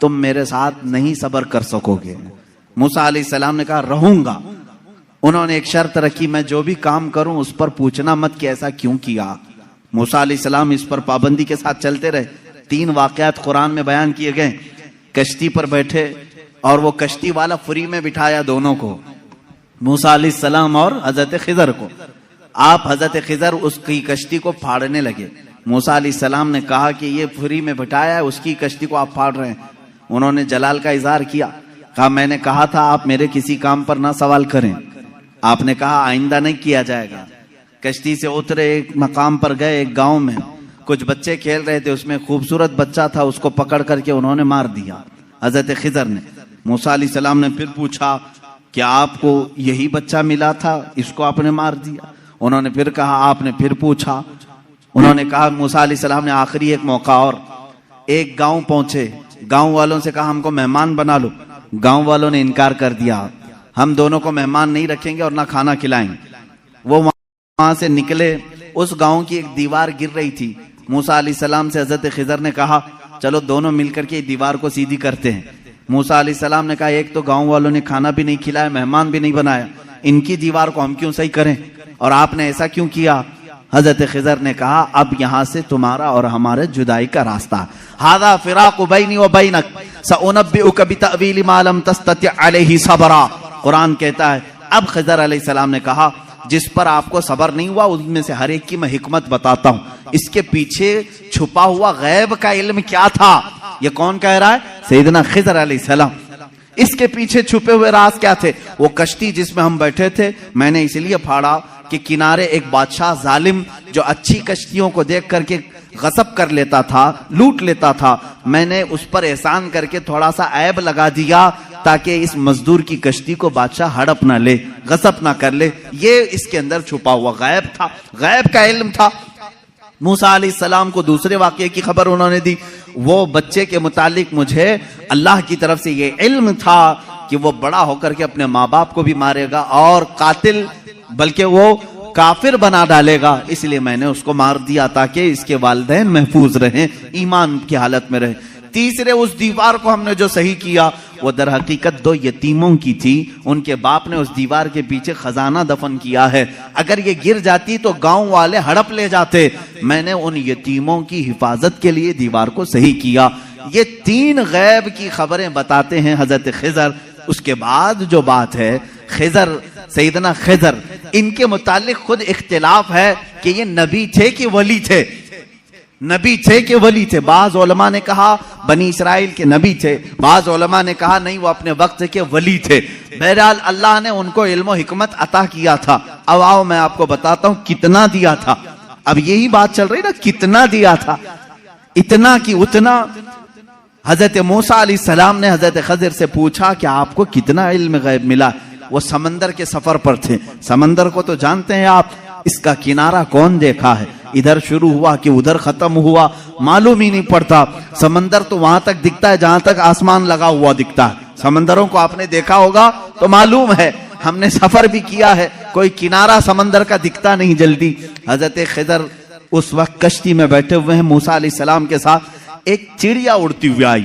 تم میرے ساتھ نہیں صبر کر سکو گے۔ موسیٰ علیہ السلام نے کہا رہوں گا۔ انہوں نے ایک شرط رکھی، میں جو بھی کام کروں اس پر پوچھنا مت کہ ایسا کیوں کیا۔ موسیٰ علیہ السلام اس پر پابندی کے ساتھ چلتے رہے۔ 3 واقعات قرآن میں بیان کیے گئے۔ کشتی پر بیٹھے اور وہ کشتی والا فری میں بٹھایا دونوں کو، موسیٰ علیہ السلام اور حضرت خضر کو۔ آپ حضرت خضر اس کی کشتی کو پھاڑنے لگے۔ موسیٰ علیہ السلام نے کہا کہ یہ فری میں بٹھایا ہے، اس کی کشتی کو آپ پھاڑ رہے ہیں۔ انہوں نے جلال کا اظہار کیا، کہا میں نے کہا تھا آپ میرے کسی کام پر نہ سوال کریں، آپ نے کہا آئندہ نہیں کیا جائے گا۔ کشتی سے اترے، ایک مقام پر گئے، ایک گاؤں میں کچھ بچے کھیل رہے تھے، اس میں خوبصورت بچہ تھا، اس کو پکڑ کر کے انہوں نے مار دیا حضرت خضر نے۔ موسیٰ علیہ السلام نے پھر پوچھا کہ آپ کو یہی بچہ ملا تھا، اس کو آپ نے مار دیا؟ انہوں نے پھر کہا، آپ نے پھر پوچھا انہوں نے کہا موسیٰ علیہ السلام نے آخری ایک موقع اور ایک گاؤں پہنچے, گاؤں والوں سے کہا ہم کو مہمان بنا لو. گاؤں والوں نے انکار کر دیا, ہم دونوں کو مہمان نہیں رکھیں گے اور نہ کھانا کھلائیں گے. وہ وہاں سے نکلے, اس گاؤں کی ایک دیوار گر رہی تھی. موسیٰ علیہ السلام سے حضرت خضر نے کہا چلو دونوں مل کر کے دیوار کو سیدھی کرتے ہیں. موسیٰ علیہ السلام نے کہا ایک تو گاؤں والوں نے کھانا بھی نہیں کھلایا, مہمان بھی نہیں بنایا, ان کی دیوار کو ہم کیوں صحیح کریں, اور آپ نے ایسا کیوں کیا؟ حضرت خضر نے کہا اب یہاں سے تمہارا اور ہمارے جدائی کا راستہ, ھذا فراق بینی و بینک سأنبئک بتأویل ما لم تستطع علیہ صبرا. قرآن کہتا ہے اب خضر علیہ السلام نے کہا جس پر آپ کو صبر نہیں ہوا ان میں سے ہر ایک کی میں حکمت بتاتا ہوں. اس کے پیچھے چھپا ہوا غیب کا علم کیا تھا؟ یہ کون کہہ رہا ہے؟ سیدنا خضر علیہ السلام. اس کے پیچھے چھپے ہوئے راز کیا تھے؟ وہ کشتی جس میں ہم بیٹھے تھے, میں نے اس لیے پھاڑا کہ کنارے ایک بادشاہ ظالم جو اچھی کشتیوں کو دیکھ کر کے غصب کر لیتا تھا, لوٹ لیتا تھا, میں نے اس پر احسان کر کے تھوڑا سا عیب لگا دیا تاکہ اس مزدور کی کشتی کو بادشاہ ہڑپ نہ لے, غصب نہ کر لے. یہ اس کے اندر چھپا ہوا غیب تھا, غیب کا علم تھا. موسیٰ علیہ السلام کو دوسرے واقعے کی خبر انہوں نے دی. وہ بچے کے متعلق مجھے اللہ کی طرف سے یہ علم تھا کہ وہ بڑا ہو کر کے اپنے ماں باپ کو بھی مارے گا اور قاتل بلکہ وہ کافر بنا ڈالے گا, اس لیے میں نے اس کو مار دیا تاکہ اس کے والدین محفوظ رہیں, ایمان کی حالت میں رہیں. تیسرے, اس دیوار کو ہم نے جو صحیح کیا وہ در حقیقت 2 یتیموں کی تھی. ان کے باپ نے اس دیوار کے پیچھے خزانہ دفن کیا ہے, اگر یہ گر جاتی تو گاؤں والے ہڑپ لے جاتے. میں نے ان یتیموں کی حفاظت کے لیے دیوار کو صحیح کیا. یہ 3 غیب کی خبریں بتاتے ہیں حضرت خضر. اس کے بعد جو بات ہے خضر, سیدنا خضر, ان کے متعلق خود اختلاف ہے کہ یہ نبی تھے کہ ولی تھے, نبی تھے کہ ولی تھے. بعض علماء نے کہا بنی اسرائیل کے نبی تھے, بعض علماء نے کہا نہیں وہ اپنے وقت کے ولی تھے. بہرحال اللہ نے ان کو علم و حکمت عطا کیا تھا. اب آؤ میں آپ کو بتاتا ہوں کتنا دیا تھا. اب یہی بات چل رہی نا, کتنا دیا تھا, اتنا کی اتنا. حضرت موسیٰ علیہ السلام نے حضرت خضر سے پوچھا کہ آپ کو کتنا علم غیب ملا. وہ سمندر کے سفر پر تھے. سمندر کو تو جانتے ہیں آپ, اس کا کنارہ کون دیکھا ہے؟ ادھر شروع ہوا کہ ادھر ختم ہوا, معلوم ہی نہیں پڑتا. سمندر تو وہاں تک دکھتا ہے جہاں تک آسمان لگا ہوا دکھتا ہے. سمندروں کو آپ نے دیکھا ہوگا تو معلوم ہے, ہم نے سفر بھی کیا ہے, کوئی کنارہ سمندر کا دکھتا نہیں جلدی. حضرت خضر اس وقت کشتی میں بیٹھے ہوئے ہیں موسیٰ علیہ السلام کے ساتھ. ایک چڑیا اڑتی ہوئی آئی,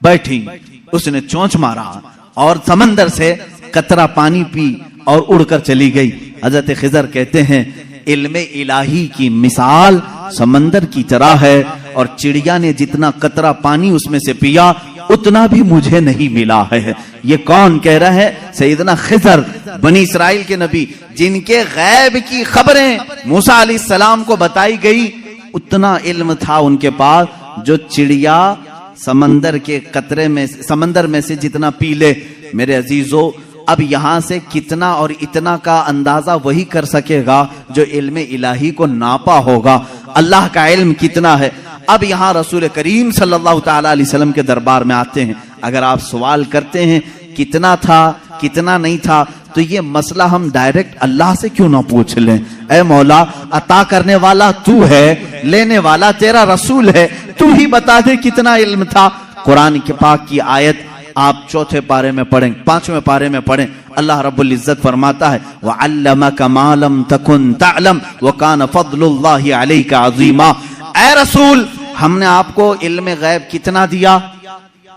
بیٹھی, اس نے چونچ مارا اور سمندر سے قطرہ پانی پی اور اڑ کر چلی گئی. حضرت خضر کہتے ہیں علم الہی کی مثال سمندر کی طرح ہے, اور چڑیا نے جتنا قطرہ پانی اس میں سے پیا اتنا بھی مجھے نہیں ملا ہے. یہ کون کہہ رہا ہے؟ سیدنا خضر, بنی اسرائیل کے نبی, جن کے غیب کی خبریں موسیٰ علیہ السلام کو بتائی گئی. اتنا علم تھا ان کے پاس جو چڑیا سمندر کے قطرے میں, سمندر میں سے جتنا پی لے. میرے عزیزو, اب یہاں سے کتنا اور اتنا کا اندازہ وہی کر سکے گا جو علم الہی کو ناپا ہوگا. اللہ کا علم کتنا ہے. اب یہاں رسول کریم صلی اللہ تعالی علیہ وسلم کے دربار میں آتے ہیں. اگر آپ سوال کرتے ہیں کتنا تھا کتنا نہیں تھا, تو یہ مسئلہ ہم ڈائریکٹ اللہ سے کیوں نہ پوچھ لیں؟ اے مولا, عطا کرنے والا تو ہے, لینے والا تیرا رسول ہے, تو ہی بتا دے کتنا علم تھا. قرآن کے پاک کی آیت آپ 4 پارے میں پڑھیں, 5ویں پارے میں پڑھیں. اللہ رب العزت فرماتا ہے وَعَلَّمَكَ مَا لَمْ تَكُنْ تَعْلَمْ وَكَانَ فَضْلُ اللَّهِ عَلَيْكَ عَظِيمًا. اے رسول, ہم نے آپ کو علم غیب کتنا دیا,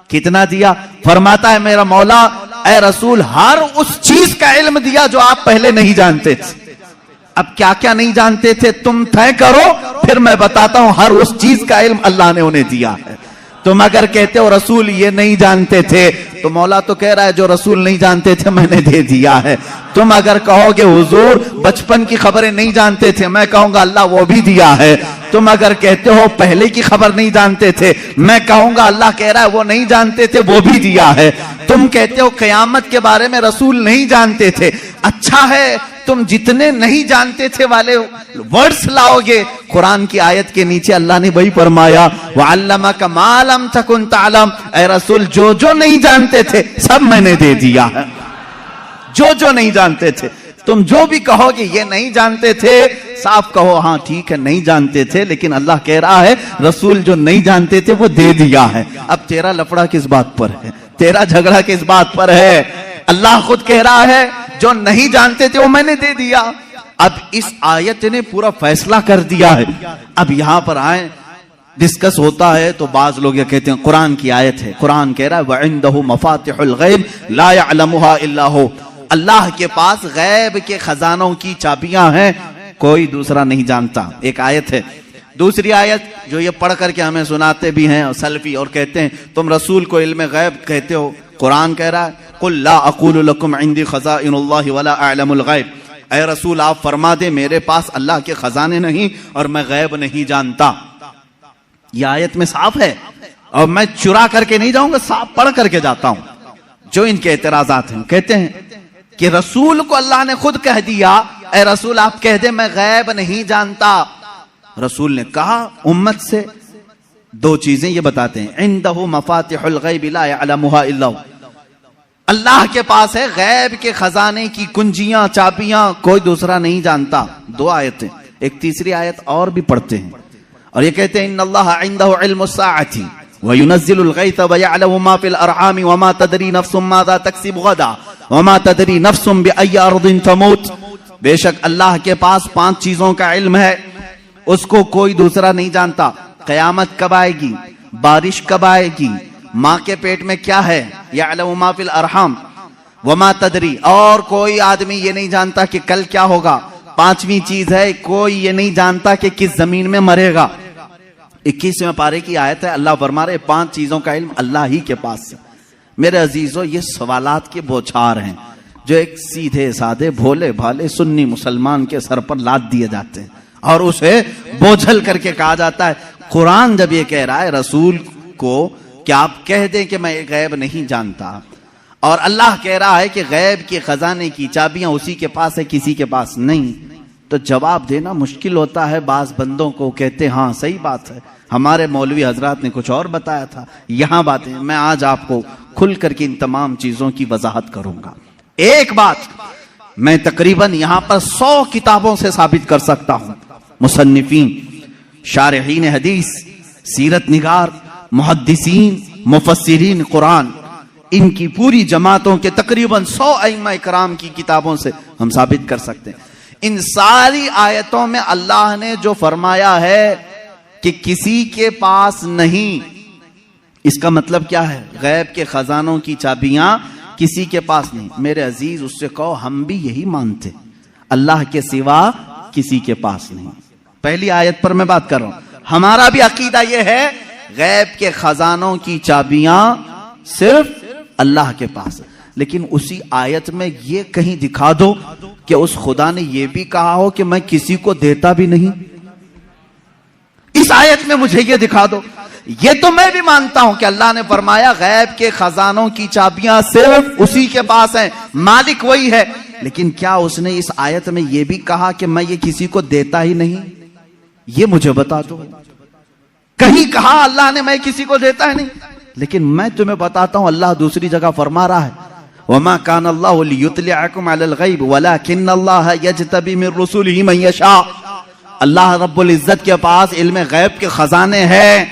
کتنا دیا؟ فرماتا ہے میرا مولا اے رسول ہر اس چیز کا علم دیا جو آپ پہلے نہیں جانتے تھے. اب کیا کیا نہیں جانتے تھے تم طے کرو, پھر میں بتاتا ہوں. ہر اس چیز کا علم اللہ نے انہیں دیا ہے. تم اگر کہتے ہو رسول یہ نہیں جانتے تھے, تو مولا تو کہہ رہا ہے جو رسول نہیں جانتے تھے میں نے دے دیا ہے. تم اگر کہو گے حضور بچپن کی خبریں نہیں جانتے تھے, میں کہوں گا اللہ وہ بھی دیا ہے. تم اگر کہتے ہو پہلے کی خبر نہیں جانتے تھے, میں کہوں گا اللہ کہہ رہا ہے وہ نہیں جانتے تھے وہ بھی دیا ہے. تم کہتے ہو قیامت کے بارے میں رسول نہیں جانتے تھے, اچھا ہے تم جتنے نہیں جانتے تھے والے ورڈز لاؤ گے, قرآن کی آیت کے نیچے اللہ نے وہی فرمایا وَعَلَّمَكَ مَا لَمْ تَكُنْ تَعْلَمْ. اے رسول جو جو نہیں جانتے تھے سب میں نے دے دیا ہے, جو جو نہیں جانتے تھے. تم جو بھی کہو گے یہ نہیں جانتے تھے صاف کہو ہاں ٹھیک ہے نہیں جانتے تھے، لیکن اللہ کہہ رہا ہے رسول جو نہیں جانتے تھے وہ دے دیا ہے۔ اب تیرا لفڑا کس بات پر ہے، تیرا جھگڑا کس بات پر ہے؟ اللہ خود کہہ رہا ہے جو نہیں جانتے تھے وہ میں نے دے دیا۔ اب اس آیت نے پورا فیصلہ کر دیا ہے۔ اب یہاں پر آئیں، ڈسکس ہوتا ہے تو بعض لوگ یہ کہتے ہیں قرآن کی آیت ہے، قرآن کہہ رہا ہے وَعِندَهُ مَفَاتِحُ الْغَيْبِ لَا يَعْلَمُهَا إِلَّا هُوَ، اللہ کے پاس غیب کے خزانوں کی چابیاں ہیں، کوئی دوسرا نہیں جانتا۔ ایک آیت ہے۔ دوسری آیت جو یہ پڑھ کر کے ہمیں سناتے بھی ہیں اور سلفی، اور کہتے ہیں تم رسول کو علم غیب کہتے ہو، قرآن کہہ رہا ہے قُلْ لَا أَقُولُ لَكُمْ عِنْدِي خَزَائِنُ اللَّهِ وَلَا أَعْلَمُ الْغَيْبِ، اے رسول آپ فرما دے میرے پاس اللہ کے خزانے نہیں اور میں غیب نہیں جانتا۔ یہ آیت میں صاف ہے، اور میں چرا کر کے نہیں جاؤں گا، صاف پڑھ کر کے جاتا ہوں۔ جو ان کے اعتراضات ہیں کہتے ہیں کہ رسول کو اللہ نے خود کہہ دیا اے رسول آپ کہہ دے میں غیب نہیں جانتا۔ رسول نے کہا امت سے دو چیزیں یہ بتاتے ہیں، عندہ مفاتح الغیب لا يعلمها الا هو، اللہ کے پاس ہے غیب کے خزانے کی کنجیاں چابیاں، کوئی دوسرا نہیں جانتا۔ دو آیتیں، ایک تیسری آیت اور بھی پڑھتے ہیں اور یہ کہتے ہیں ان اللہ عنده علم الساعة وينزل الغيث ويعلم ما في الارحام وما تدري نفس ماذا تكسب غدا وما تدري نفس بأي ارض تموت، بے شک اللہ کے پاس 5 چیزوں کا علم ہے، اس کو کوئی دوسرا نہیں جانتا۔ قیامت کب آئے گی، بارش کب آئے گی، ماں کے پیٹ میں کیا ہے، یعلم ما فی الارحام وما تدری، اور کوئی آدمی یہ نہیں جانتا کہ کل کیا ہوگا۔ 5ویں چیز ہے کوئی یہ نہیں جانتا کہ کس زمین میں مرے گا۔ 21ویں پارے کی آیت ہے، اللہ فرما رہے 5 چیزوں کا علم اللہ ہی کے پاس ہے۔ میرے عزیزو یہ سوالات کے بوچھار ہیں جو ایک سیدھے سادے بھولے بھالے سنی مسلمان کے سر پر لاد دیے جاتے ہیں اور اسے بوجھل کر کے کہا جاتا ہے قرآن جب یہ کہہ رہا ہے رسول کو کہ آپ کہہ دیں کہ میں غیب نہیں جانتا، اور اللہ کہہ رہا ہے کہ غیب کے خزانے کی چابیاں اسی کے پاس ہے کسی کے پاس نہیں، تو جواب دینا مشکل ہوتا ہے۔ بعض بندوں کو کہتے ہاں صحیح بات ہے، ہمارے مولوی حضرات نے کچھ اور بتایا تھا، یہاں باتیں میں آج آپ کو کھل کر کے ان تمام چیزوں کی وضاحت کروں گا۔ ایک بات میں تقریباً یہاں پر 100 کتابوں سے ثابت کر سکتا ہوں، مصنفین، شارحین حدیث، سیرت نگار، محدثین، مفسرین قرآن، ان کی پوری جماعتوں کے تقریباً 100 ائمہ اکرام کی کتابوں سے ہم ثابت کر سکتے ہیں۔ ان ساری آیتوں میں اللہ نے جو فرمایا ہے کہ کسی کے پاس نہیں، اس کا مطلب کیا ہے؟ غیب کے خزانوں کی چابیاں کسی کے پاس نہیں۔ میرے عزیز اس سے کہو ہم بھی یہی مانتے، اللہ کے سوا کسی کے پاس نہیں۔ پہلی آیت پر میں بات کر رہا ہوں، ہمارا بھی عقیدہ یہ ہے غیب کے خزانوں کی چابیاں صرف اللہ کے پاس، لیکن اسی آیت میں یہ کہیں دکھا دو کہ اس خدا نے یہ بھی کہا ہو کہ میں کسی کو دیتا بھی نہیں۔ اس آیت میں مجھے یہ دکھا دو۔ یہ تو میں بھی مانتا ہوں کہ اللہ نے فرمایا غیب کے خزانوں کی چابیاں صرف اسی کے پاس ہیں، مالک وہی ہے، لیکن کیا اس نے اس آیت میں یہ بھی کہا کہ میں یہ کسی کو دیتا ہی نہیں؟ یہ مجھے بتا دو۔ کہیں کہا اللہ نے میں کسی کو دیتا ہی نہیں؟ لیکن میں تمہیں بتاتا ہوں اللہ دوسری جگہ فرما رہا ہے وَمَا كَانَ اللَّهُ لِيُطْلِعَكُمْ عَلَى الْغَيْبِ وَلَكِنَّ اللَّهَ يَجْتَبِي مِن رُّسُلِهِ مَن يَشَاءُ، اللہ رب العزت کے پاس علم غیب کے خزانے ہیں،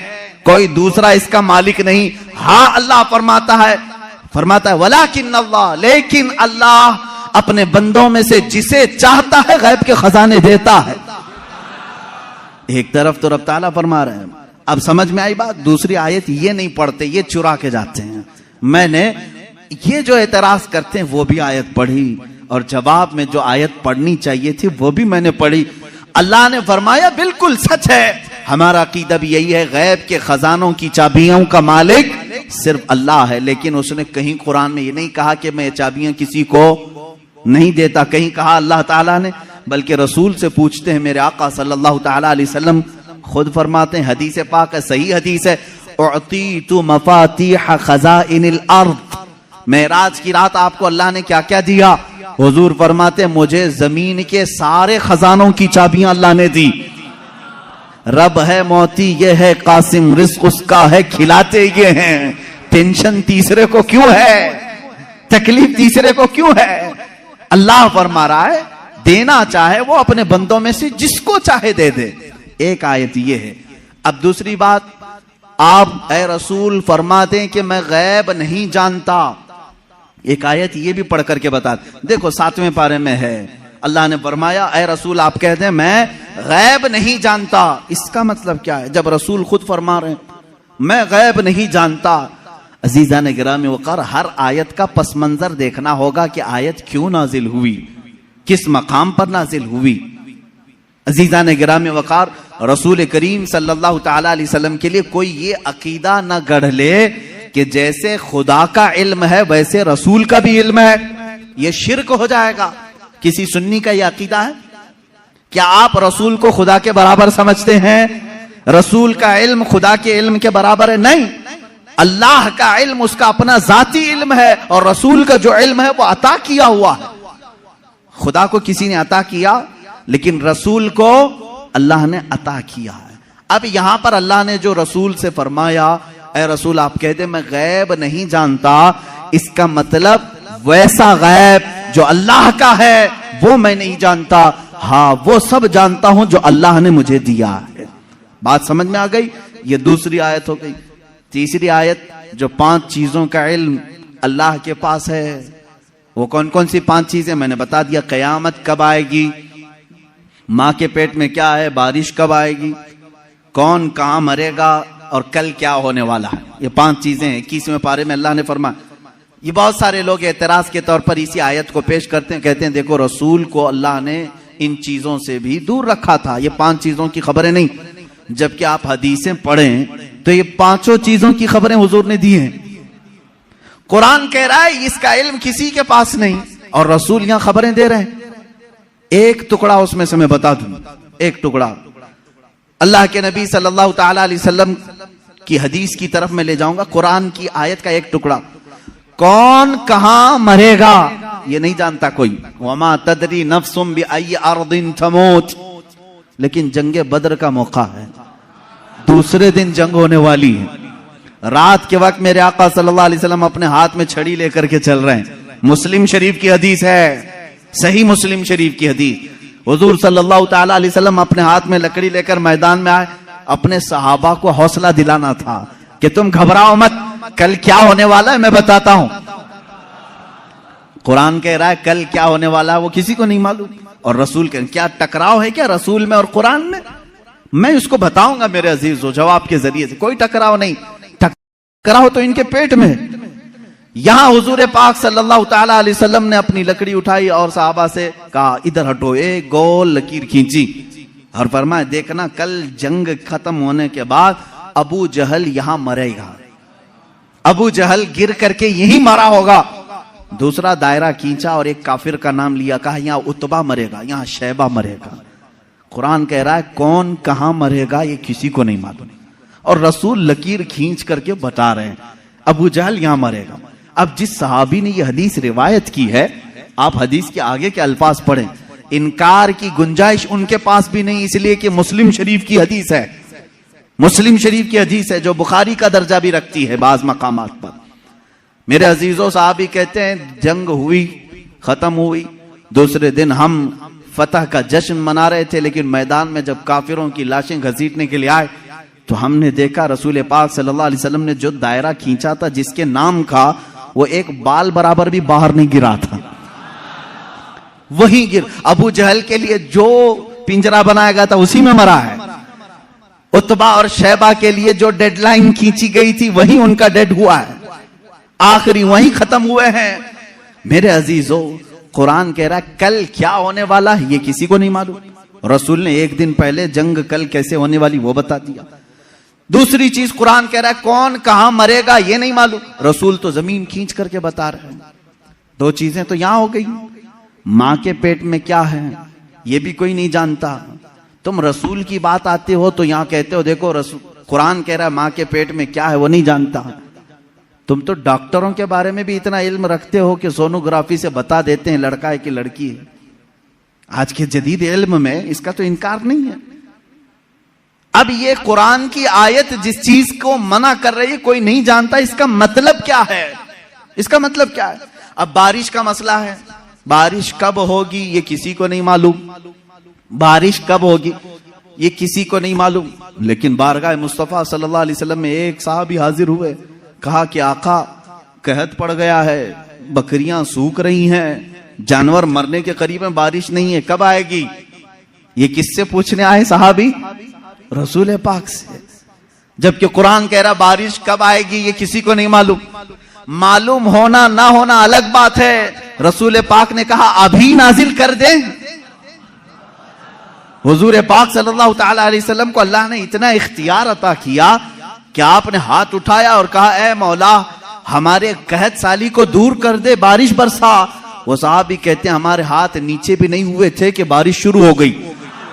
کوئی دوسرا اس کا مالک نہیں۔ ہاں اللہ فرماتا ہے وَلَكِنَّ اللَّهَ، لیکن اللہ اپنے بندوں میں سے جسے چاہتا ہے غیب کے خزانے دیتا ہے۔ ایک طرف تو رب تعالیٰ فرما رہے ہیں، اب سمجھ میں آئی بات۔ دوسری آیت یہ نہیں پڑھتے، یہ چرا کے جاتے ہیں۔ میں نے یہ جو اعتراض کرتے ہیں وہ بھی آیت پڑھی، اور جواب میں جو آیت پڑھنی چاہیے تھی وہ بھی میں نے پڑھی۔ اللہ نے فرمایا بالکل سچ ہے، ہمارا عقیدہ بھی یہی ہے غیب کے خزانوں کی چابیوں کا مالک صرف اللہ ہے، لیکن اس نے کہیں قرآن میں یہ نہیں کہا کہ میں یہ چابیاں کسی کو نہیں دیتا، کہیں کہا اللہ تعالیٰ نے، بلکہ رسول سے پوچھتے ہیں۔ میرے آقا صلی اللہ تعالیٰ علیہ وسلم خود فرماتے ہیں، حدیث پاک ہے، صحیح حدیث ہے، اعطیت مفاتیح خزائن الارض، معراج کی رات آپ کو اللہ نے کیا کیا دیا؟ حضور فرماتے ہیں مجھے زمین کے سارے خزانوں کی چابیاں اللہ نے دی۔ رب ہے موتی یہ ہے قاسم، رزق اس کا ہے کھلاتے یہ ہیں، ٹینشن تیسرے کو کیوں ہے، تکلیف تیسرے کو کیوں ہے؟ اللہ فرما رہا ہے دینا چاہے وہ اپنے بندوں میں سے جس کو چاہے دے دے. ایک آیت یہ ہے. اب دوسری بات, آپ اے رسول فرما دیں کہ میں غیب نہیں جانتا. ایک آیت یہ بھی پڑھ کر کے بتا دیں. دیکھو 7ویں پارے میں ہے, اللہ نے فرمایا اے رسول آپ کہہ دیں میں غیب نہیں جانتا. اس کا مطلب کیا ہے جب رسول خود فرما رہے ہیں میں غیب نہیں جانتا؟ عزیزان گرامی وقار, ہر آیت کا پس منظر دیکھنا ہوگا کہ آیت کیوں نازل ہوئی, کس مقام پر نازل ہوئی. عزیزان گرامی وقار, رسول کریم صلی اللہ تعالی علیہ وسلم کے لیے کوئی یہ عقیدہ نہ گڑھ لے کہ جیسے خدا کا علم ہے ویسے رسول کا بھی علم ہے. یہ شرک ہو جائے گا. کسی سنی کا یہ عقیدہ ہے؟ کیا آپ رسول کو خدا کے برابر سمجھتے ہیں؟ رسول کا علم خدا کے علم کے برابر ہے؟ نہیں. اللہ کا علم اس کا اپنا ذاتی علم ہے, اور رسول کا جو علم ہے وہ عطا کیا ہوا ہے. خدا کو کسی نے عطا کیا, لیکن رسول کو اللہ نے عطا کیا ہے. اب یہاں پر اللہ نے جو رسول سے فرمایا اے رسول آپ کہتے میں غیب نہیں جانتا, اس کا مطلب ویسا غیب جو اللہ کا ہے وہ میں نہیں جانتا, ہاں وہ سب جانتا ہوں جو اللہ نے مجھے دیا ہے. بات سمجھ میں آ گئی؟ یہ دوسری آیت ہو گئی. تیسری آیت, جو 5 چیزوں کا علم اللہ کے پاس ہے, وہ کون کون سی 5 چیزیں میں نے بتا دیا. قیامت کب آئے گی, ماں کے پیٹ میں کیا ہے, بارش کب آئے گی, کون کہاں مرے گا, اور کل کیا ہونے والا ہے. یہ 5 چیزیں 21ویں پارے میں اللہ نے فرمایا. یہ بہت سارے لوگ اعتراض کے طور پر اسی آیت کو پیش کرتے ہیں, کہتے ہیں دیکھو رسول کو اللہ نے ان چیزوں سے بھی دور رکھا تھا, یہ 5 چیزوں کی خبریں نہیں. جبکہ آپ حدیثیں پڑھیں تو یہ 5 چیزوں کی خبریں حضور نے دی ہیں. قرآن کہہ رہا ہے اس کا علم کسی کے پاس نہیں, اور رسول یہاں خبریں دے رہے ہیں. ایک ٹکڑا اس میں سے میں بتا دوں, ایک ٹکڑا اللہ کے نبی صلی اللہ تعالی علیہ وسلم کی حدیث کی طرف میں لے جاؤں گا. قرآن کی آیت کا ایک ٹکڑا, کون کہاں مرے گا یہ نہیں جانتا کوئی. وما تدری نفس بأی ارض تموت. لیکن جنگ بدر کا موقع ہے, دوسرے دن جنگ ہونے والی ہے. رات کے وقت میرے آقا صلی اللہ علیہ وسلم اپنے ہاتھ میں چھڑی لے کر کے چل رہے ہیں. مسلم شریف کی حدیث ہے, صحیح مسلم شریف کی حدیث. حضور صلی اللہ تعالی علیہ وسلم اپنے ہاتھ میں لکڑی لے کر میدان میں آئے. اپنے صحابہ کو حوصلہ دلانا تھا کہ تم گھبراؤ مت, کل کیا ہونے والا ہے میں بتاتا ہوں. قرآن کہہ رہا ہے کل کیا ہونے والا ہے وہ کسی کو نہیں معلوم. اور رسول کہہ کیا ٹکراؤ ہے کیا رسول میں اور قرآن میں؟ میں اس کو بتاؤں گا میرے عزیز و جواب کے ذریعے سے. کوئی ٹکراؤ نہیں, ٹکراؤ تو ان کے پیٹ میں. یہاں حضور پاک صلی اللہ تعالی علیہ وسلم نے اپنی لکڑی اٹھائی اور صحابہ سے کہا ادھر ہٹو, ایک گول لکیر کھینچی اور فرمایا دیکھنا کل جنگ ختم ہونے کے بعد ابو جہل یہاں مرے گا, ابو جہل گر کر کے یہی مرا ہوگا. دوسرا دائرہ کھینچا اور ایک کافر کا نام لیا, کہا یہاں عتبہ مرے گا, یہاں شیبہ مرے گا. قرآن کہہ رہا ہے کون کہاں مرے گا یہ کسی کو نہیں معلوم, اور رسول لکیر کھینچ کر کے بتا رہے ہیں ابو جہل یہاں مرے گا. اب جس صحابی نے یہ حدیث روایت کی ہے, آپ حدیث کے آگے کے الفاظ پڑھیں, انکار کی گنجائش ان کے پاس بھی نہیں, اس لیے کہ مسلم شریف کی حدیث ہے. مسلم شریف کی حدیث ہے جو بخاری کا درجہ بھی رکھتی ہے بعض مقامات پر. میرے عزیزوں صحابی کہتے ہیں جنگ ہوئی, ختم ہوئی, دوسرے دن ہم فتح کا جشن منا رہے تھے, لیکن میدان میں جب کافروں کی لاشیں گھسیٹنے کے لیے آئے تو ہم نے دیکھا رسول پاک صلی اللہ علیہ وسلم نے جو دائرہ کھینچا تھا جس کے نام کا, وہ ایک بال برابر بھی باہر نہیں گرا تھا, وہی گر. ابو جہل کے لیے جو پنجرا بنایا گیا تھا اسی میں مرا ہے. عتبہ اور شیبہ کے لیے جو ڈیڈ لائن کھینچی گئی تھی وہی ان کا ڈیڈ ہوا ہے, آخری وہی ختم ہوئے ہیں. میرے عزیزو قرآن کہہ رہا ہے کل کیا ہونے والا ہے یہ کسی کو نہیں معلوم. رسول نے ایک دن پہلے جنگ کل کیسے ہونے والی وہ بتا دیا. دوسری چیز قرآن کہہ رہا ہے کون کہاں مرے گا یہ نہیں معلوم, رسول تو زمین کھینچ کر کے بتا رہے ہیں. 2 چیزیں تو یہاں ہو گئی. ماں کے پیٹ میں کیا ہے یہ بھی کوئی نہیں جانتا. تم رسول کی بات آتے ہو تو یہاں کہتے ہو دیکھو رسول, قرآن کہہ رہا ہے ماں کے پیٹ میں کیا ہے وہ نہیں جانتا. تم تو ڈاکٹروں کے بارے میں بھی اتنا علم رکھتے ہو کہ سونوگرافی سے بتا دیتے ہیں لڑکا ہے کہ لڑکی ہے. آج کے جدید علم میں اس کا تو انکار نہیں ہے. اب یہ قرآن کی آیت جس چیز کو منع کر رہی ہے کوئی نہیں جانتا, اس کا مطلب کیا ہے, اس کا مطلب کیا ہے. اب بارش کا مسئلہ ہے, بارش کب ہوگی یہ کسی کو نہیں معلوم، بارش کب ہوگی یہ کسی کو نہیں معلوم. لیکن بارگاہ مصطفیٰ صلی اللہ علیہ وسلم میں ایک صحابی حاضر ہوئے، کہا کہ آقا قحط پڑ گیا ہے، بکریاں سوکھ رہی ہیں، جانور مرنے کے قریب ہیں، بارش نہیں ہے، کب آئے گی؟ یہ کس سے پوچھنے آئے صحابی؟ رسول پاک سے. جبکہ قرآن کہہ رہا بارش کب آئے گی یہ کسی کو نہیں معلوم. معلوم ہونا نہ ہونا الگ بات ہے. رسول پاک نے کہا ابھی نازل کر دیں. حضور پاک صلی اللہ تعالی علیہ وسلم کو اللہ نے اتنا اختیار عطا کیا کہ آپ نے ہاتھ اٹھایا اور کہا اے مولا ہمارے قحط سالی کو دور کر دے، بارش برسا. وہ صحابی کہتے ہیں ہمارے ہاتھ نیچے بھی نہیں ہوئے تھے کہ بارش شروع ہو گئی،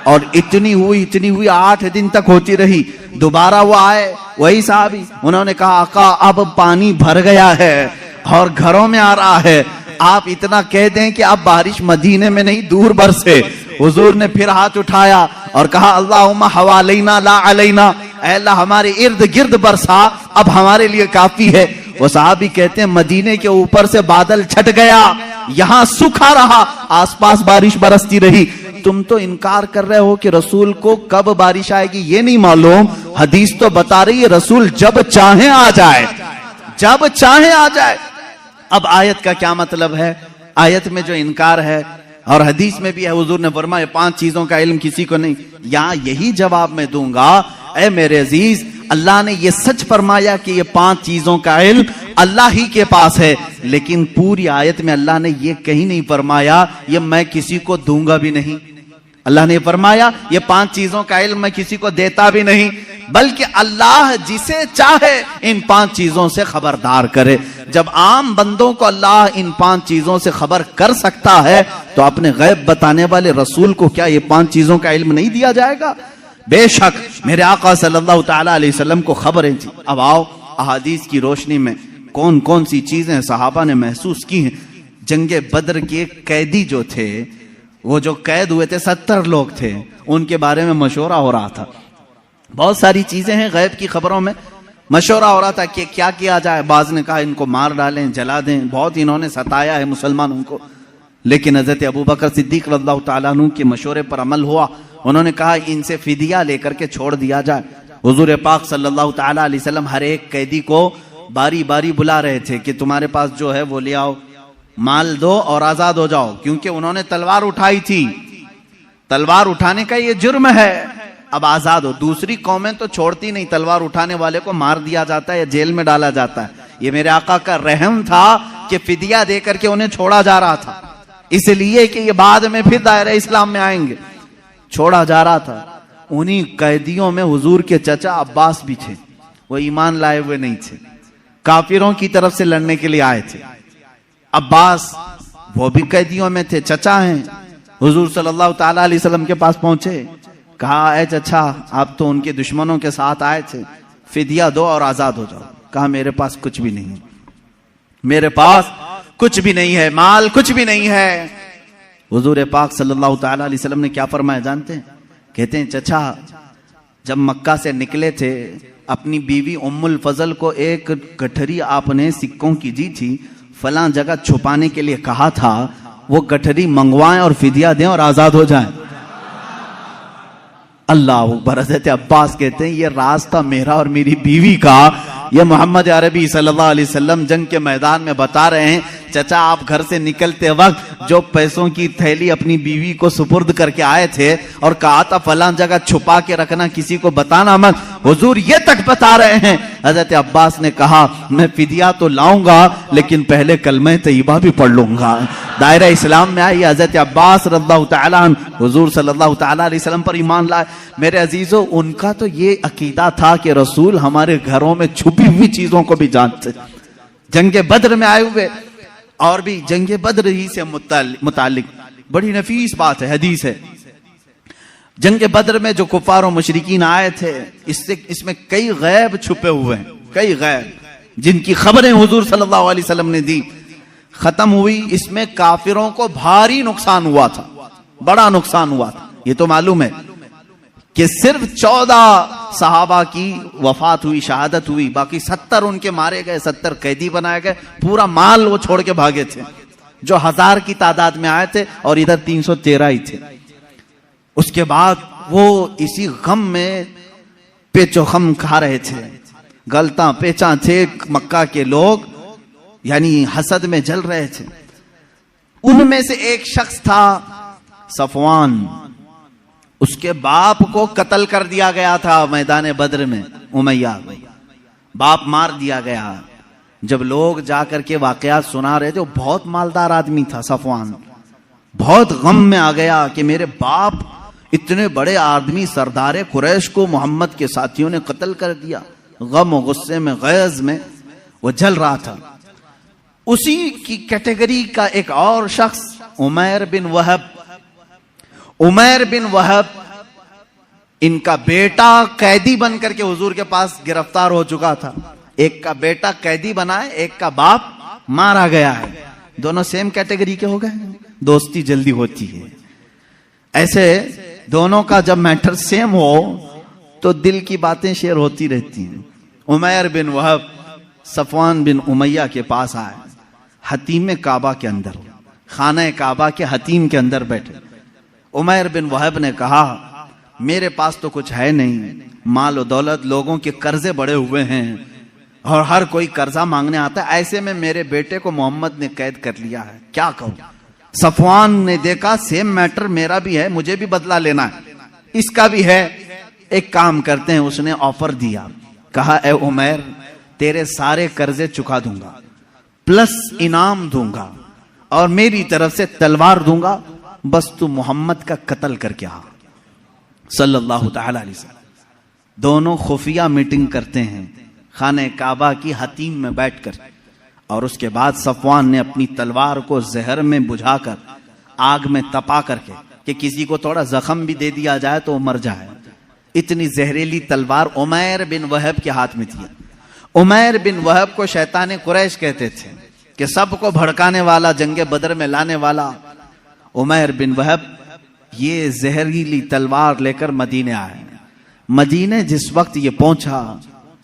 اور اتنی ہوئی 8 دن تک ہوتی رہی. دوبارہ وہ آئے وہی صحابی، انہوں نے کہا آقا اب پانی بھر گیا ہے اور گھروں میں آ رہا ہے، آپ اتنا کہہ دیں کہ اب بارش مدینے میں نہیں دور برسے. حضور نے پھر ہاتھ اٹھایا اور کہا اللہم حوالینا لا علینا، اے اللہ ہمارے ارد گرد برسا، اب ہمارے لیے کافی ہے. وہ صحابی کہتے ہیں مدینے کے اوپر سے بادل چھٹ گیا، یہاں سکھا رہا، آس پاس بارش برستی رہی. تم تو انکار کر رہے ہو کہ رسول کو کب بارش آئے گی یہ نہیں معلوم. حدیث تو بتا رہی ہے رسول جب چاہیں آ جائے، جب چاہیں آ جائے. اب آیت کا کیا مطلب ہے؟ آیت میں جو انکار ہے اور حدیث میں بھی ہے، حضور نے فرمایا 5 چیزوں کا علم کسی کو نہیں. یہاں یہی جواب میں دوں گا اے میرے عزیز، اللہ نے یہ سچ فرمایا کہ یہ 5 چیزوں کا علم اللہ ہی کے پاس ہے، لیکن پوری آیت میں اللہ نے یہ کہیں نہیں فرمایا یہ میں کسی کو دوں گا بھی نہیں. اللہ نے فرمایا یہ 5 چیزوں کا علم میں کسی کو دیتا بھی نہیں، بلکہ اللہ جسے چاہے ان 5 چیزوں سے خبردار کرے. جب عام بندوں کو اللہ ان 5 چیزوں سے خبر کر سکتا ہے تو اپنے غیب بتانے والے رسول کو کیا یہ 5 چیزوں کا علم نہیں دیا جائے گا؟ بے شک میرے آقا صلی اللہ تعالی علیہ وسلم کو خبریں تھی. اب آؤ احادیث کی روشنی میں کون کون سی چیزیں صحابہ نے محسوس کی ہیں. جنگ بدر کے قیدی جو تھے، وہ جو قید ہوئے تھے 70 لوگ تھے، ان کے بارے میں مشورہ ہو رہا تھا. بہت ساری چیزیں ہیں غیب کی خبروں میں، مشورہ ہو رہا تھا کہ کیا کیا جائے. بعض نے کہا ان کو مار ڈالیں، جلا دیں. بہت انہوں نے ستایا ہے مسلمانوں کو، لیکن حضرت ابوبکر صدیق رضی اللہ تعالیٰ عنہ کے مشورے پر عمل ہوا. انہوں نے کہا ان سے فدیہ لے کر کے چھوڑ دیا جائے. حضور پاک صلی اللہ تعالیٰ علیہ وسلم ہر ایک قیدی کو باری باری بلا رہے تھے کہ تمہارے پاس جو ہے وہ لے آؤ، مال دو اور آزاد ہو جاؤ. کیونکہ انہوں نے تلوار اٹھائی تھی، تلوار اٹھانے کا یہ جرم ہے، اب آزاد ہو. دوسری قومیں تو چھوڑتی نہیں، تلوار اٹھانے والے کو مار دیا جاتا ہے یا جیل میں ڈالا جاتا ہے. یہ میرے آقا کا رحم تھا کہ فدیہ دے کر کے انہیں چھوڑا جا رہا تھا، اس لیے کہ یہ بعد میں پھر دائرہ اسلام میں آئیں گے. چھوڑا جا رہا تھا. انہی قیدیوں میں حضور کے چچا عباس بھی تھے. وہ ایمان لائے ہوئے نہیں تھے، کافروں کی طرف سے لڑنے کے لیے آئے تھے. عباس وہ بھی قیدیوں میں تھے، چچا ہیں. حضور صلی اللہ تعالی علیہ وسلم کے پاس پہنچے، کہا اے چچا آپ تو ان کے دشمنوں کے ساتھ آئے تھے، فدیہ دو اور آزاد ہو جاؤ. کہا میرے پاس کچھ بھی نہیں ہے، میرے پاس کچھ بھی نہیں ہے، مال کچھ بھی نہیں ہے. حضور پاک صلی اللہ تعالی علیہ وسلم نے کیا فرمایا جانتے ہیں؟ کہتے ہیں چچا جب مکہ سے نکلے تھے اپنی بیوی ام الفضل کو ایک گٹھری آپ نے سکوں کی دی تھی، فلاں جگہ چھپانے کے لیے کہا تھا، وہ گٹھری منگوائیں اور فدیہ دیں اور آزاد ہو جائیں. اللہ اکبر. حضرت عباس کہتے ہیں یہ راز تھا میرا اور میری بیوی کا. یہ محمد عربی صلی اللہ علیہ وسلم جنگ کے میدان میں بتا رہے ہیں چچا آپ گھر سے نکلتے وقت جو پیسوں کی تھیلی اپنی بیوی کو سپرد کر کے آئے تھے اور کہا تھا فلاں جگہ چھپا کے رکھنا، کسی کو بتانا مت، حضور یہ تک بتا رہے ہیں. حضرت عباس نے کہا میں فدیہ تو لاؤں گا لیکن پہلے کلمہ طیبہ بھی پڑھ لوں گا. دائرہ اسلام میں آئی حضرت عباس رضی اللہ تعالیٰ عنہ حضور صلی اللہ تعالیٰ علیہ وسلم پر ایمان لائے. میرے عزیزو ان کا تو یہ عقیدہ تھا کہ رسول ہمارے گھروں میں چھپی ہوئی چیزوں کو بھی جانتے. جنگ بدر میں آئے ہوئے اور بھی جنگ بدر ہی سے متعلق بڑی نفیس بات ہے، حدیث ہے. جنگ بدر میں جو کفار و مشرکین آئے تھے اس میں کئی غیب چھپے ہوئے ہیں، کئی غیب جن کی خبریں حضور صلی اللہ علیہ وسلم نے دی. ختم ہوئی اس میں کافروں کو بھاری نقصان ہوا تھا، بڑا نقصان ہوا تھا. یہ تو معلوم ہے کہ صرف 14 صحابہ کی وفات ہوئی، شہادت ہوئی، باقی 70 ان کے مارے گئے، 70 قیدی بنائے گئے، پورا مال وہ چھوڑ کے بھاگے تھے. جو 1000 کی تعداد میں آئے تھے اور ادھر 313 ہی تھے. اس کے بعد وہ اسی غم میں پیچو خم کھا رہے تھے, گلتاں پیچاں تھے مکہ کے لوگ, یعنی حسد میں جل رہے تھے. ان میں سے ایک شخص تھا صفوان, اس کے باپ کو قتل کر دیا گیا تھا میدان بدر میں. امیہ باپ مار دیا گیا. جب لوگ جا کر کے واقعات سنا رہے تھے, وہ بہت مالدار آدمی تھا صفوان, بہت غم میں آ گیا کہ میرے باپ اتنے بڑے آدمی سردار قریش کو محمد کے ساتھیوں نے قتل کر دیا. غم و غصے میں غیظ میں وہ جل رہا تھا. اسی کی کیٹیگری کا ایک اور شخص عمیر بن وہب. عمیر بن وہب ان کا بیٹا قیدی بن کر کے حضور کے پاس گرفتار ہو چکا تھا. ایک کا بیٹا قیدی بنا ہے, ایک کا باپ مارا گیا ہے. دونوں سیم کیٹیگری کے ہو گئے. دوستی جلدی ہوتی ہے. ایسے دونوں کا جب میٹر سیم ہو تو دل کی باتیں شیئر ہوتی رہتی ہیں. عمیر بن وہب صفوان بن امیہ کے پاس آئے, حتیم کعبہ کے اندر, خانہ کعبہ کے حتیم کے اندر بیٹھے. عمیر بن وہب نے کہا میرے پاس تو کچھ ہے نہیں, مال و دولت, لوگوں کے قرضے بڑے ہوئے ہیں اور ہر کوئی قرضہ مانگنے آتا ہے. ایسے میں میرے بیٹے کو محمد نے قید کر لیا ہے, کیا کہوں. صفوان نے دیکھا سیم میٹر میرا بھی ہے, مجھے بھی بدلہ لینا ہے, اس کا بھی ہے, ایک کام کرتے ہیں. اس نے آفر دیا, کہا اے عمیر تیرے سارے قرضے چکا دوں گا, پلس انعام دوں گا, اور میری طرف سے تلوار دوں گا, بس تو محمد کا قتل کر کے آ. صلی اللہ تعالی علیہ وسلم. دونوں خفیہ میٹنگ کرتے ہیں خانہ کعبہ کی حتیم میں بیٹھ کر, اور اس کے بعد صفوان نے اپنی تلوار کو زہر میں بجھا کر, آگ میں تپا کر کے, کہ کسی کو تھوڑا زخم بھی دے دیا جائے تو وہ مر جائے, اتنی زہریلی تلوار عمیر بن وہب کے ہاتھ میں تھی. عمیر بن وہب کو شیطان قریش کہتے تھے کہ سب کو بھڑکانے والا, جنگ بدر میں لانے والا. عمیر بن وہب یہ زہریلی تلوار لے کر مدینے آئے. مدینے جس وقت یہ پہنچا,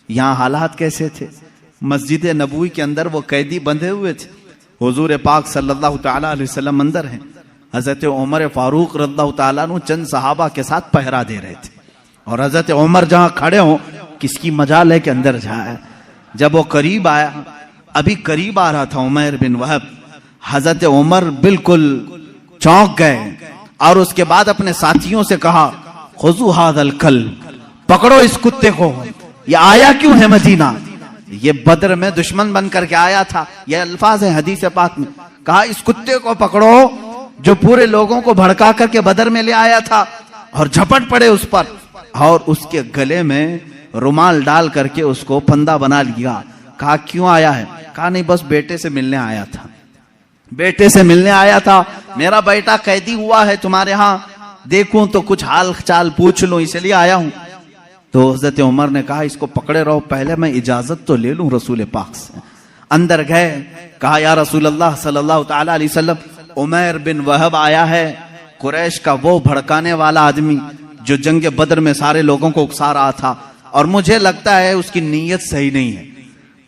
یہاں حالات کیسے تھے؟ مسجد نبوی کے اندر وہ قیدی بندھے ہوئے تھے. حضور پاک صلی اللہ تعالی علیہ وسلم اندر ہیں. حضرت عمر فاروق رضی اللہ تعالیٰ عنہ چند صحابہ کے ساتھ پہرا دے رہے تھے, اور حضرت عمر جہاں کھڑے ہوں کس کی مجال ہے کہ اندر جائے. جب وہ قریب آیا, ابھی قریب آ رہا تھا عمیر بن وہب, حضرت عمر بالکل چونک گئے, اور اس کے بعد اپنے ساتھیوں سے کہا خذوا ھذا الکلب, پکڑو اس کتے کو, یہ آیا کیوں ہے مدینہ؟ یہ بدر میں دشمن بن کر کے آیا تھا. یہ الفاظ ہیں حدیث پاک میں. کہا اس کتے کو پکڑو جو پورے لوگوں کو بھڑکا کر کے بدر میں لے آیا تھا, اور جھپٹ پڑے اس پر, اور اس کے گلے میں رومال ڈال کر کے اس کو پھندا بنا لیا. کہا کیوں آیا ہے؟ کہا نہیں بس بیٹے سے ملنے آیا تھا, بیٹے سے ملنے آیا تھا, میرا بیٹا قیدی ہوا ہے تمہارے ہاں, دیکھوں تو کچھ حال چال پوچھ لوں, اس لیے آیا ہوں. تو حضرت عمر نے کہا اس کو پکڑے رہو, پہلے میں اجازت تو لے لوں رسول پاک سے. اندر گئے, کہا یا رسول اللہ صلی اللہ تعالی علیہ وسلم, عمیر بن وہب آیا ہے, قریش کا وہ بھڑکانے والا آدمی جو جنگ بدر میں سارے لوگوں کو اکسا رہا تھا, اور مجھے لگتا ہے اس کی نیت صحیح نہیں ہے.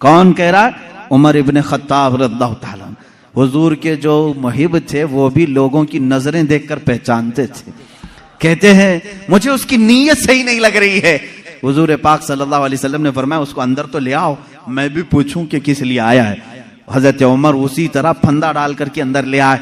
کون کہہ رہا ہے؟ عمر ابن خطاب رضی اللہ تعالیٰ. حضور کے جو محب تھے وہ بھی لوگوں کی نظریں دیکھ کر پہچانتے تھے. کہتے ہیں مجھے اس کی نیت صحیح نہیں لگ رہی ہے. حضور پاک صلی اللہ علیہ وسلم نے فرمایا اس کو اندر تو لے آؤ, میں بھی پوچھوں کہ کس لیے آیا ہے. حضرت عمر اسی طرح پھندا ڈال کر کے اندر لے آئے.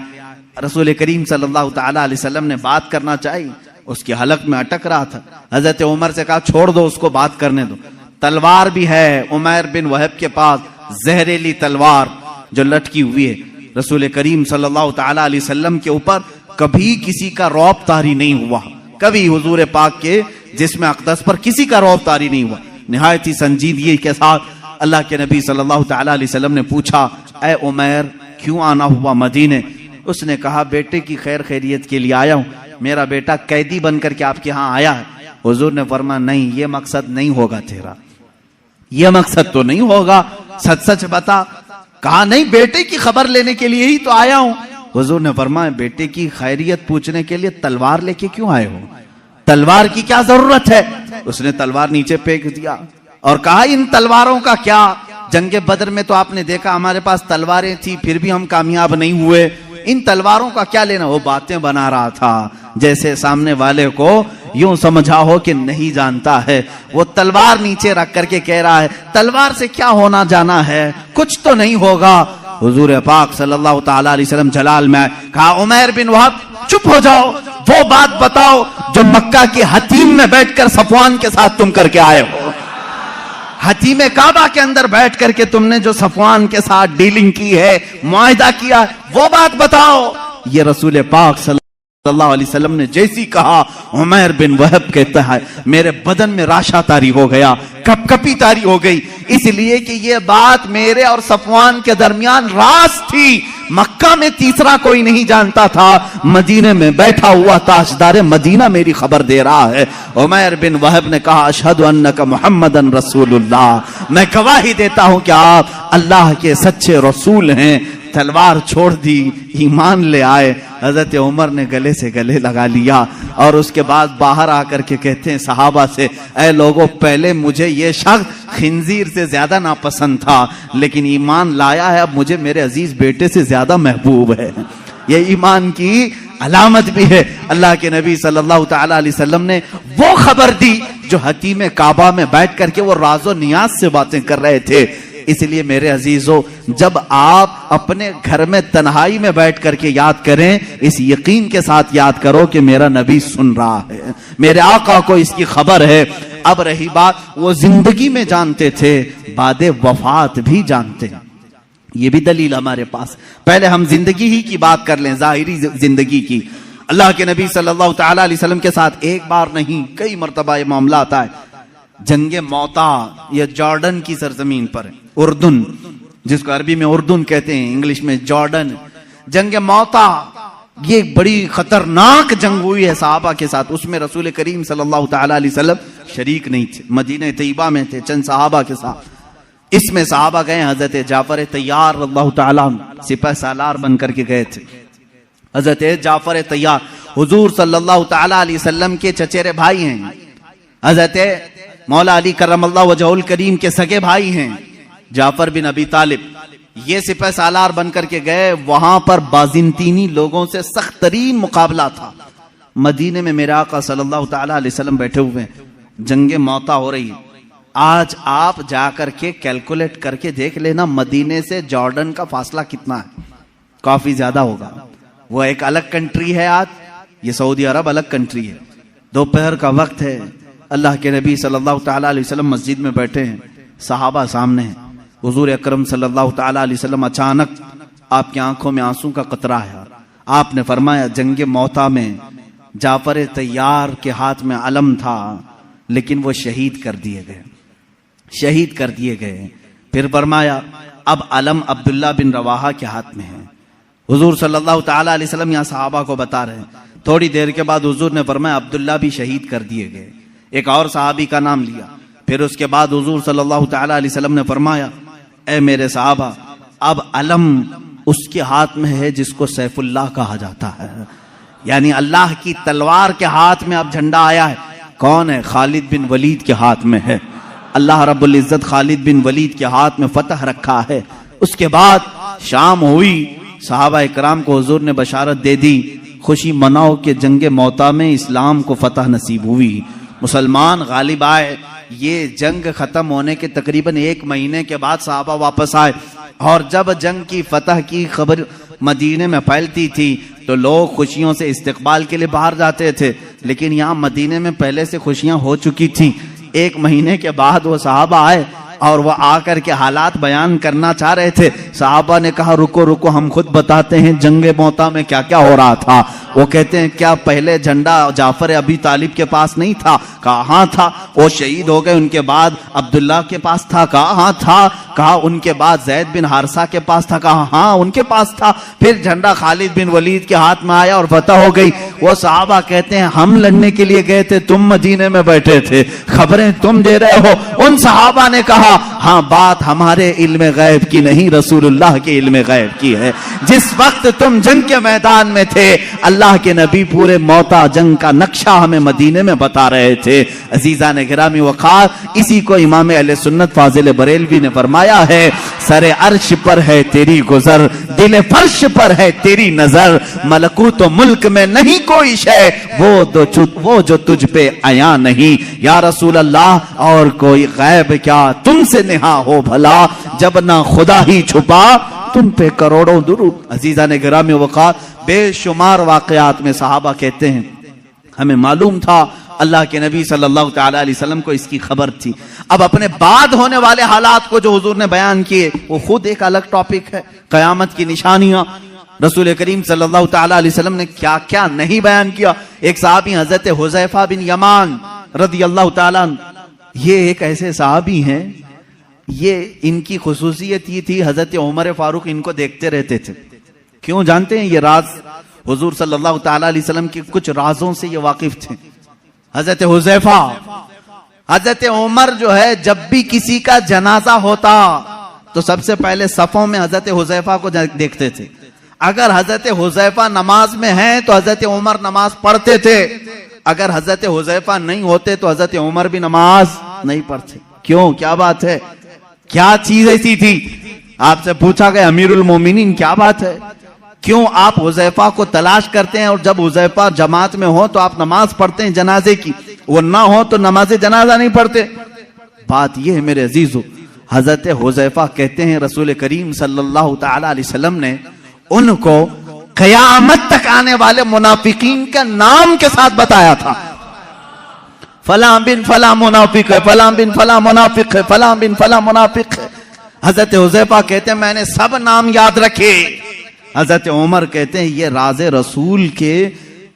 رسول کریم صلی اللہ تعالی علیہ وسلم نے بات کرنا چاہی, اس کی حلق میں اٹک رہا تھا. حضرت عمر سے کہا چھوڑ دو اس کو, بات کرنے دو. تلوار بھی ہے عمیر بن وہب کے پاس, زہریلی تلوار جو لٹکی ہوئی ہے. رسول کریم صلی اللہ تعالی علیہ وسلم کے اوپر کبھی کسی کا رعب طاری نہیں ہوا, کبھی حضور پاک کے جسم اقدس پر کسی کا رعب طاری نہیں ہوا. نہایت ہی سنجیدگی کے ساتھ اللہ کے نبی صلی اللہ تعالی علیہ وسلم نے پوچھا اے عمیر کیوں آنا ہوا مدینے؟ اس نے کہا بیٹے کی خیر خیریت کے لیے آیا ہوں, میرا بیٹا قیدی بن کر کے آپ کے ہاں آیا ہے. حضور نے فرمایا نہیں, یہ مقصد نہیں ہوگا تیرا, یہ مقصد تو نہیں ہوگا, سچ سچ بتا. کہا نہیں, بیٹے کی خبر لینے کے لیے ہی تو آیا ہوں. حضور نے فرمایا بیٹے کی خیریت پوچھنے کے لیے تلوار لے کے کیوں آئے ہو؟ تلوار کی کیا ضرورت ہے؟ اس نے تلوار نیچے پھینک دیا اور کہا ان تلواروں کا کیا, جنگ بدر میں تو آپ نے دیکھا ہمارے پاس تلواریں تھی پھر بھی ہم کامیاب نہیں ہوئے، ان تلواروں کا کیا لینا؟ وہ باتیں بنا رہا تھا جیسے سامنے والے کو یوں سمجھا ہو کہ نہیں جانتا ہے، وہ تلوار نیچے رکھ کر کے کہہ رہا ہے تلوار سے کیا ہونا جانا ہے، کچھ تو نہیں ہوگا۔ حضور پاک صلی اللہ تعالی علیہ وسلم جلال میں کہا عمیر بن وہب چپ ہو جاؤ، وہ بات بتاؤ جو مکہ کی حتیم میں بیٹھ کر صفوان کے ساتھ تم کر کے آئے ہو، حتیم کعبہ کے اندر بیٹھ کر کے تم نے جو صفوان کے ساتھ ڈیلنگ کی ہے، معاہدہ کیا، وہ بات بتاؤ۔ یہ رسول پاک صلی اللہ علیہ وسلم نے جیسی کہا، عمیر بن وہب کہتا ہے میرے بدن میں راشا طاری ہو گیا، کپ کپی طاری ہو گئی، اس لیے کہ یہ بات میرے اور صفوان کے درمیان راز تھی، مکہ میں تیسرا کوئی نہیں جانتا تھا، مدینے میں بیٹھا ہوا تاجدار مدینہ میری خبر دے رہا ہے۔ عمیر بن وہب نے کہا اشہد انک محمدن رسول اللہ، میں گواہی دیتا ہوں کہ آپ اللہ کے سچے رسول ہیں۔ تلوار چھوڑ دی، ایمان لے آئے۔ حضرت عمر نے گلے سے گلے لگا لیا اور اس کے بعد باہر آ کر کے کہتے ہیں صحابہ سے اے لوگوں، پہلے مجھے یہ شخص خنزیر سے زیادہ ناپسند تھا، لیکن ایمان لایا ہے، اب مجھے میرے عزیز بیٹے سے زیادہ محبوب ہے۔ یہ ایمان کی علامت بھی ہے۔ اللہ کے نبی صلی اللہ تعالی علیہ وسلم نے وہ خبر دی جو حتیم کعبہ میں بیٹھ کر کے وہ راز و نیاز سے باتیں کر رہے تھے۔ اس لیے میرے عزیزو، جب آپ اپنے گھر میں تنہائی میں بیٹھ کر کے یاد کریں، اس یقین کے ساتھ یاد کرو کہ میرا نبی سن رہا ہے، میرے آقا کو اس کی خبر ہے۔ اب رہی بات، وہ زندگی میں جانتے تھے، بعد وفات بھی جانتے ہیں، یہ بھی دلیل ہمارے پاس۔ پہلے ہم زندگی ہی کی بات کر لیں، ظاہری زندگی کی۔ اللہ کے نبی صلی اللہ تعالی علیہ وسلم کے ساتھ ایک بار نہیں کئی مرتبہ یہ معاملہ آتا ہے۔ جنگ موتا یہ جارڈن کی سرزمین پر ہے، اردن، جس کو عربی میں اردن کہتے ہیں، انگلش میں جارڈن۔ جنگ موتا یہ بڑی خطرناک جنگ ہوئی ہے صحابہ کے ساتھ، اس میں رسول کریم صلی اللہ تعالی علیہ وسلم شریک نہیں تھے، مدینہ طیبہ میں تھے چند صحابہ کے ساتھ۔ اس میں صحابہ گئے، حضرت جعفر طیار رضی اللہ تعالیٰ سپہ سالار بن کر کے گئے تھے۔ حضرت جعفر طیار حضور صلی اللہ تعالی علیہ وسلم کے چچیرے بھائی ہیں، حضرت مولا علی کرم اللہ وجہہ الکریم کے سگے بھائی ہیں جعفر بن ابی طالب۔ یہ سپہ سالار بن کر کے گئے، وہاں پر بازنطینی لوگوں سے سخت ترین مقابلہ تھا۔ مدینے میں میرے آقا صلی اللہ تعالی علیہ وسلم بیٹھے ہوئے ہیں، جنگ موتا ہو رہی ہے۔ آج آپ جا کر کے کیلکولیٹ کر کے دیکھ لینا مدینے سے جارڈن کا فاصلہ کتنا ہے، کافی زیادہ ہوگا۔ وہ ایک الگ کنٹری ہے، آج یہ سعودی عرب الگ کنٹری ہے۔ دوپہر کا وقت ہے، اللہ کے نبی صلی اللہ تعالی علیہ وسلم مسجد میں بیٹھے ہیں، صحابہ سامنے ہیں۔ حضور اکرم صلی اللہ تعالی علیہ وسلم اچانک آپ کی آنکھوں میں آنسو کا قطرہ ہے، آپ نے فرمایا جنگ موتا میں جعفر طیار کے ہاتھ میں علم تھا، لیکن وہ شہید کر دیے گئے، شہید کر دیے گئے۔ پھر فرمایا اب علم عبداللہ بن رواحہ کے ہاتھ میں ہے۔ حضور صلی اللہ تعالی علیہ وسلم یہاں صحابہ کو بتا رہے ہیں۔ تھوڑی دیر کے بعد حضور نے فرمایا عبداللہ بھی شہید کر دیے گئے، ایک اور صحابی کا نام لیا۔ پھر اس کے بعد حضور صلی اللہ تعالی علیہ وسلم نے فرمایا اے میرے صحابہ، اب علم اس کے ہاتھ میں ہے جس کو سیف اللہ کہا جاتا ہے، یعنی اللہ کی تلوار کے ہاتھ میں اب جھنڈا آیا ہے۔ کون ہے؟ خالد بن ولید کے ہاتھ میں ہے۔ اللہ رب العزت خالد بن ولید کے ہاتھ میں فتح رکھا ہے۔ اس کے بعد شام ہوئی، صحابہ اکرام کو حضور نے بشارت دے دی، خوشی مناؤ کہ جنگ موتا میں اسلام کو فتح نصیب ہوئی، مسلمان غالب آئے۔ یہ جنگ ختم ہونے کے تقریباً 1 مہینے کے بعد صحابہ واپس آئے، اور جب جنگ کی فتح کی خبر مدینے میں پھیلتی تھی تو لوگ خوشیوں سے استقبال کے لیے باہر جاتے تھے، لیکن یہاں مدینے میں پہلے سے خوشیاں ہو چکی تھیں۔ 1 مہینے کے بعد وہ صحابہ آئے اور وہ آ کر کے حالات بیان کرنا چاہ رہے تھے۔ صحابہ نے کہا رکو رکو، ہم خود بتاتے ہیں جنگ موتا میں کیا کیا ہو رہا تھا۔ وہ کہتے ہیں کیا پہلے جھنڈا جعفر ابی طالب کے پاس نہیں تھا؟ کہا ہاں تھا، وہ شہید ہو گئے، ان کے بعد عبداللہ کے پاس تھا؟ کہا ہاں تھا۔ کہا ان کے بعد زید بن حارثہ کے پاس تھا؟ کہا ہاں ان کے پاس تھا۔ پھر جھنڈا خالد بن ولید کے ہاتھ میں آیا اور فتح ہو گئی۔ وہ صحابہ کہتے ہیں ہم لڑنے کے لیے گئے تھے، تم مدینے میں بیٹھے تھے، خبریں تم دے رہے ہو۔ ان صحابہ نے کہا ہاں بات ہمارے علم غیب کی نہیں، رسول اللہ کے علم غیب کی ہے۔ جس وقت تم جنگ کے میدان میں تھے، اللہ کے نبی پورے موتا جنگ کا نقشہ ہمیں مدینے میں بتا رہے تھے۔ عزیزان گرامی وقار، اسی کو امام اہل سنت فاضل بریلوی نے فرمایا فرمایا ہے سر عرش پر ہے تیری گزر، دل فرش پر ہے تیری نظر، ملکوت و ملک میں نہیں کوئی شے وہ جو تجھ پہ عیاں نہیں۔ یا رسول اللہ اور کوئی غیب کیا تم سے نہا ہو بھلا، جب نہ خدا ہی چھپا تم پہ کروڑوں درود۔ عزیزان گرامی وقار، بے شمار واقعات میں صحابہ کہتے ہیں ہمیں معلوم تھا اللہ کے نبی صلی اللہ تعالی علیہ وسلم کو اس کی خبر تھی۔ اب اپنے بعد ہونے والے حالات کو جو حضور نے بیان کیے وہ خود ایک الگ ٹاپک ہے، قیامت کی نشانیاں۔ رسول کریم صلی اللہ تعالی علیہ وسلم نے کیا کیا نہیں بیان کیا۔ ایک صحابی حضرت حذیفہ بن یمان رضی اللہ تعالیٰ عنہ، یہ ایک ایسے صحابی ہیں، یہ ان کی خصوصیت یہ تھی حضرت عمر فاروق ان کو دیکھتے رہتے تھے۔ کیوں جانتے ہیں؟ یہ راز حضور صلی اللہ تعالی علیہ وسلم کے کچھ رازوں سے یہ واقف تھے۔ حضرت حذیفہ، حضرت عمر جو ہے جب بھی کسی کا جنازہ ہوتا تو سب سے پہلے صفوں میں حضرت حذیفہ کو دیکھتے تھے۔ اگر حضرت حذیفہ نماز میں ہیں تو حضرت عمر نماز پڑھتے تھے، اگر حضرت حذیفہ نہیں ہوتے تو حضرت عمر بھی نماز نہیں پڑھتے۔ کیوں؟ کیا بات ہے؟ کیا چیز ایسی تھی؟ آپ سے پوچھا گیا امیر المومنین کیا بات ہے؟ کیوں آپ حذیفہ کو تلاش کرتے ہیں اور جب حذیفہ جماعت میں ہو تو آپ نماز پڑھتے ہیں جنازے کی، وہ نہ ہو تو نماز جنازہ نہیں پڑھتے؟ بات یہ ہے میرے عزیزو، حضرت حذیفہ کہتے ہیں رسول کریم صلی اللہ تعالی علیہ وسلم نے ان کو قیامت تک آنے والے منافقین کا نام کے ساتھ بتایا تھا۔ فلاں بن فلاں منافق ہے، فلاں بن فلاں منافق ہے، فلاں بن فلاں منافق ہے۔ حضرت حذیفہ کہتے ہیں میں نے سب نام یاد رکھے۔ حضرت عمر کہتے ہیں یہ راز رسول کے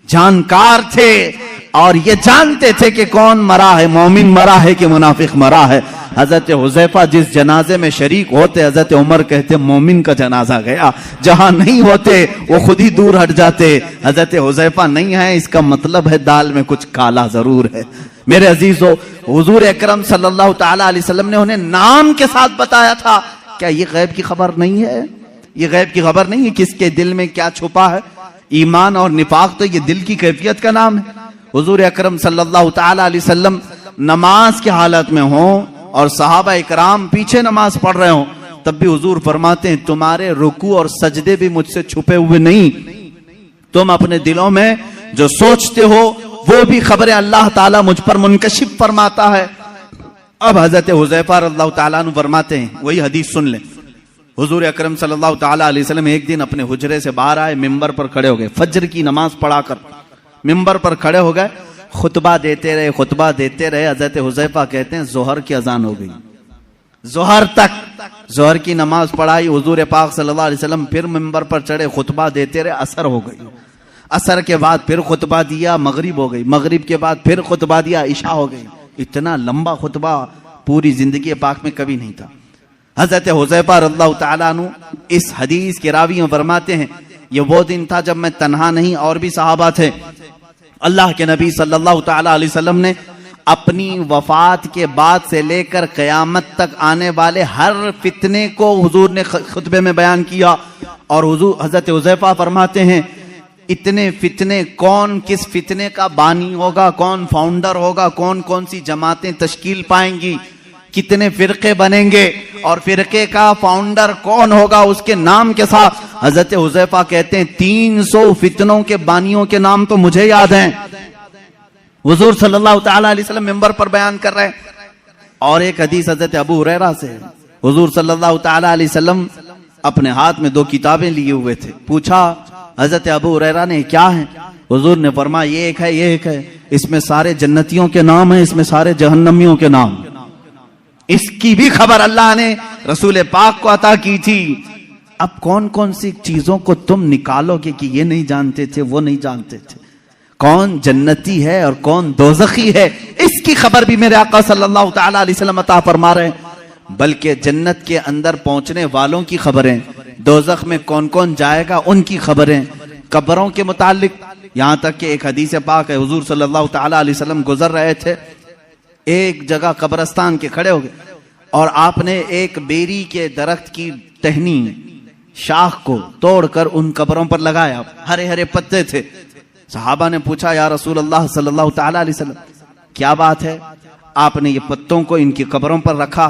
جانکار تھے اور یہ جانتے تھے کہ کون مرا ہے، مومن مرا ہے کہ منافق مرا ہے۔ حضرت حذیفہ جس جنازے میں شریک ہوتے حضرت عمر کہتے مومن کا جنازہ گیا، جہاں نہیں ہوتے وہ خود ہی دور ہٹ جاتے۔ حضرت حذیفہ نہیں ہے اس کا مطلب ہے دال میں کچھ کالا ضرور ہے۔ میرے عزیزو، حضور اکرم صلی اللہ تعالی علیہ وسلم نے انہیں نام کے ساتھ بتایا تھا۔ کیا یہ غیب کی خبر نہیں ہے؟ یہ غیب کی خبر نہیں ہے کس کے دل میں کیا چھپا ہے؟ ایمان اور نفاق تو یہ دل کی کیفیت کا نام ہے۔ حضور اکرم صلی اللہ تعالی علیہ وسلم نماز کی حالت میں ہوں اور صحابہ اکرام پیچھے نماز پڑھ رہے ہوں، تب بھی حضور فرماتے ہیں تمہارے رکوع اور سجدے بھی مجھ سے چھپے ہوئے نہیں، تم اپنے دلوں میں جو سوچتے ہو وہ بھی خبر اللہ تعالیٰ مجھ پر منکشف فرماتا ہے۔ اب حضرت حذیفہ رضی اللہ تعالیٰ عنہ فرماتے ہیں، وہی حدیث سن لیں، حضور اکرم صلی اللہ تعالیٰ علیہ وسلم ایک دن اپنے حجرے سے باہر آئے، ممبر پر کھڑے ہو گئے، فجر کی نماز پڑھا کر ممبر پر کھڑے ہو گئے، خطبہ دیتے رہے۔ حضرت حذیفہ کہتے ہیں ظہر کی اذان ہو گئی، ظہر تک ظہر کی نماز پڑھائی، حضور پاک صلی اللہ علیہ وسلم پھر ممبر پر چڑھے، خطبہ دیتے رہے، عصر ہو گئی، عصر کے بعد پھر خطبہ دیا، مغرب ہو گئی، مغرب کے بعد پھر خطبہ دیا، عشاء ہو گئی۔ اتنا لمبا خطبہ پوری زندگی پاک میں کبھی نہیں تھا۔ حضرت حذیفہ رضی اللہ تعالیٰ عنہ اس حدیث کے راوی فرماتے ہیں یہ وہ دن تھا جب میں تنہا نہیں اور بھی صحابہ تھے، اللہ کے نبی صلی اللہ تعالیٰ علیہ وسلم نے اپنی وفات کے بعد سے لے کر قیامت تک آنے والے ہر فتنے کو حضور نے خطبے میں بیان کیا، اور حضرت حذیفہ فرماتے ہیں اتنے فتنے، کون کس فتنے کا بانی ہوگا، کون فاؤنڈر ہوگا، کون کون سی جماعتیں تشکیل پائیں گی، کتنے فرقے بنیں گے اور فرقے کا فاؤنڈر کون ہوگا اس کے نام کے ساتھ حضرت حذیفہ کہتے ہیں 300 فتنوں کے بانیوں کے نام تو مجھے یاد ہیں، حضور صلی اللہ تعالی علیہ وسلم منبر پر بیان کر رہے ہیں۔ اور ایک حدیث حضرت ابو ہریرہ سے، حضور صلی اللہ تعالی علیہ وسلم اپنے ہاتھ میں 2 کتابیں لیے ہوئے تھے، پوچھا حضرت ابو ہریرہ نے کیا ہیں؟ حضور نے فرمایا یہ ایک ہے، یہ ایک ہے، اس میں سارے جنتیوں کے نام ہیں، اس میں سارے جہنمیوں کے نام، اس کی بھی خبر اللہ نے رسول پاک کو عطا کی تھی۔ اب کون کون سی چیزوں کو تم نکالو گے کہ یہ نہیں جانتے تھے، وہ نہیں جانتے تھے، کون جنتی ہے اور کون دوزخی ہے، اس کی خبر بھی میرے آقا صلی اللہ تعالی علیہ وسلم عطا فرما رہے ہیں، بلکہ جنت کے اندر پہنچنے والوں کی خبریں، دوزخ میں کون کون جائے گا ان کی خبریں، قبروں کے متعلق، یہاں تک کہ ایک حدیث پاک ہے حضور صلی اللہ تعالی علیہ وسلم گزر رہے تھے، ایک جگہ قبرستان کے کھڑے ہو گئے اور آپ نے ایک بیری کے درخت کی ٹہنی شاخ کو توڑ کر ان قبروں پر لگایا، ہرے ہرے پتے تھے۔ صحابہ نے پوچھا یا رسول اللہ صلی اللہ تعالی علیہ وسلم کیا بات ہے؟ آپ نے یہ پتوں کو ان کی قبروں پر رکھا؟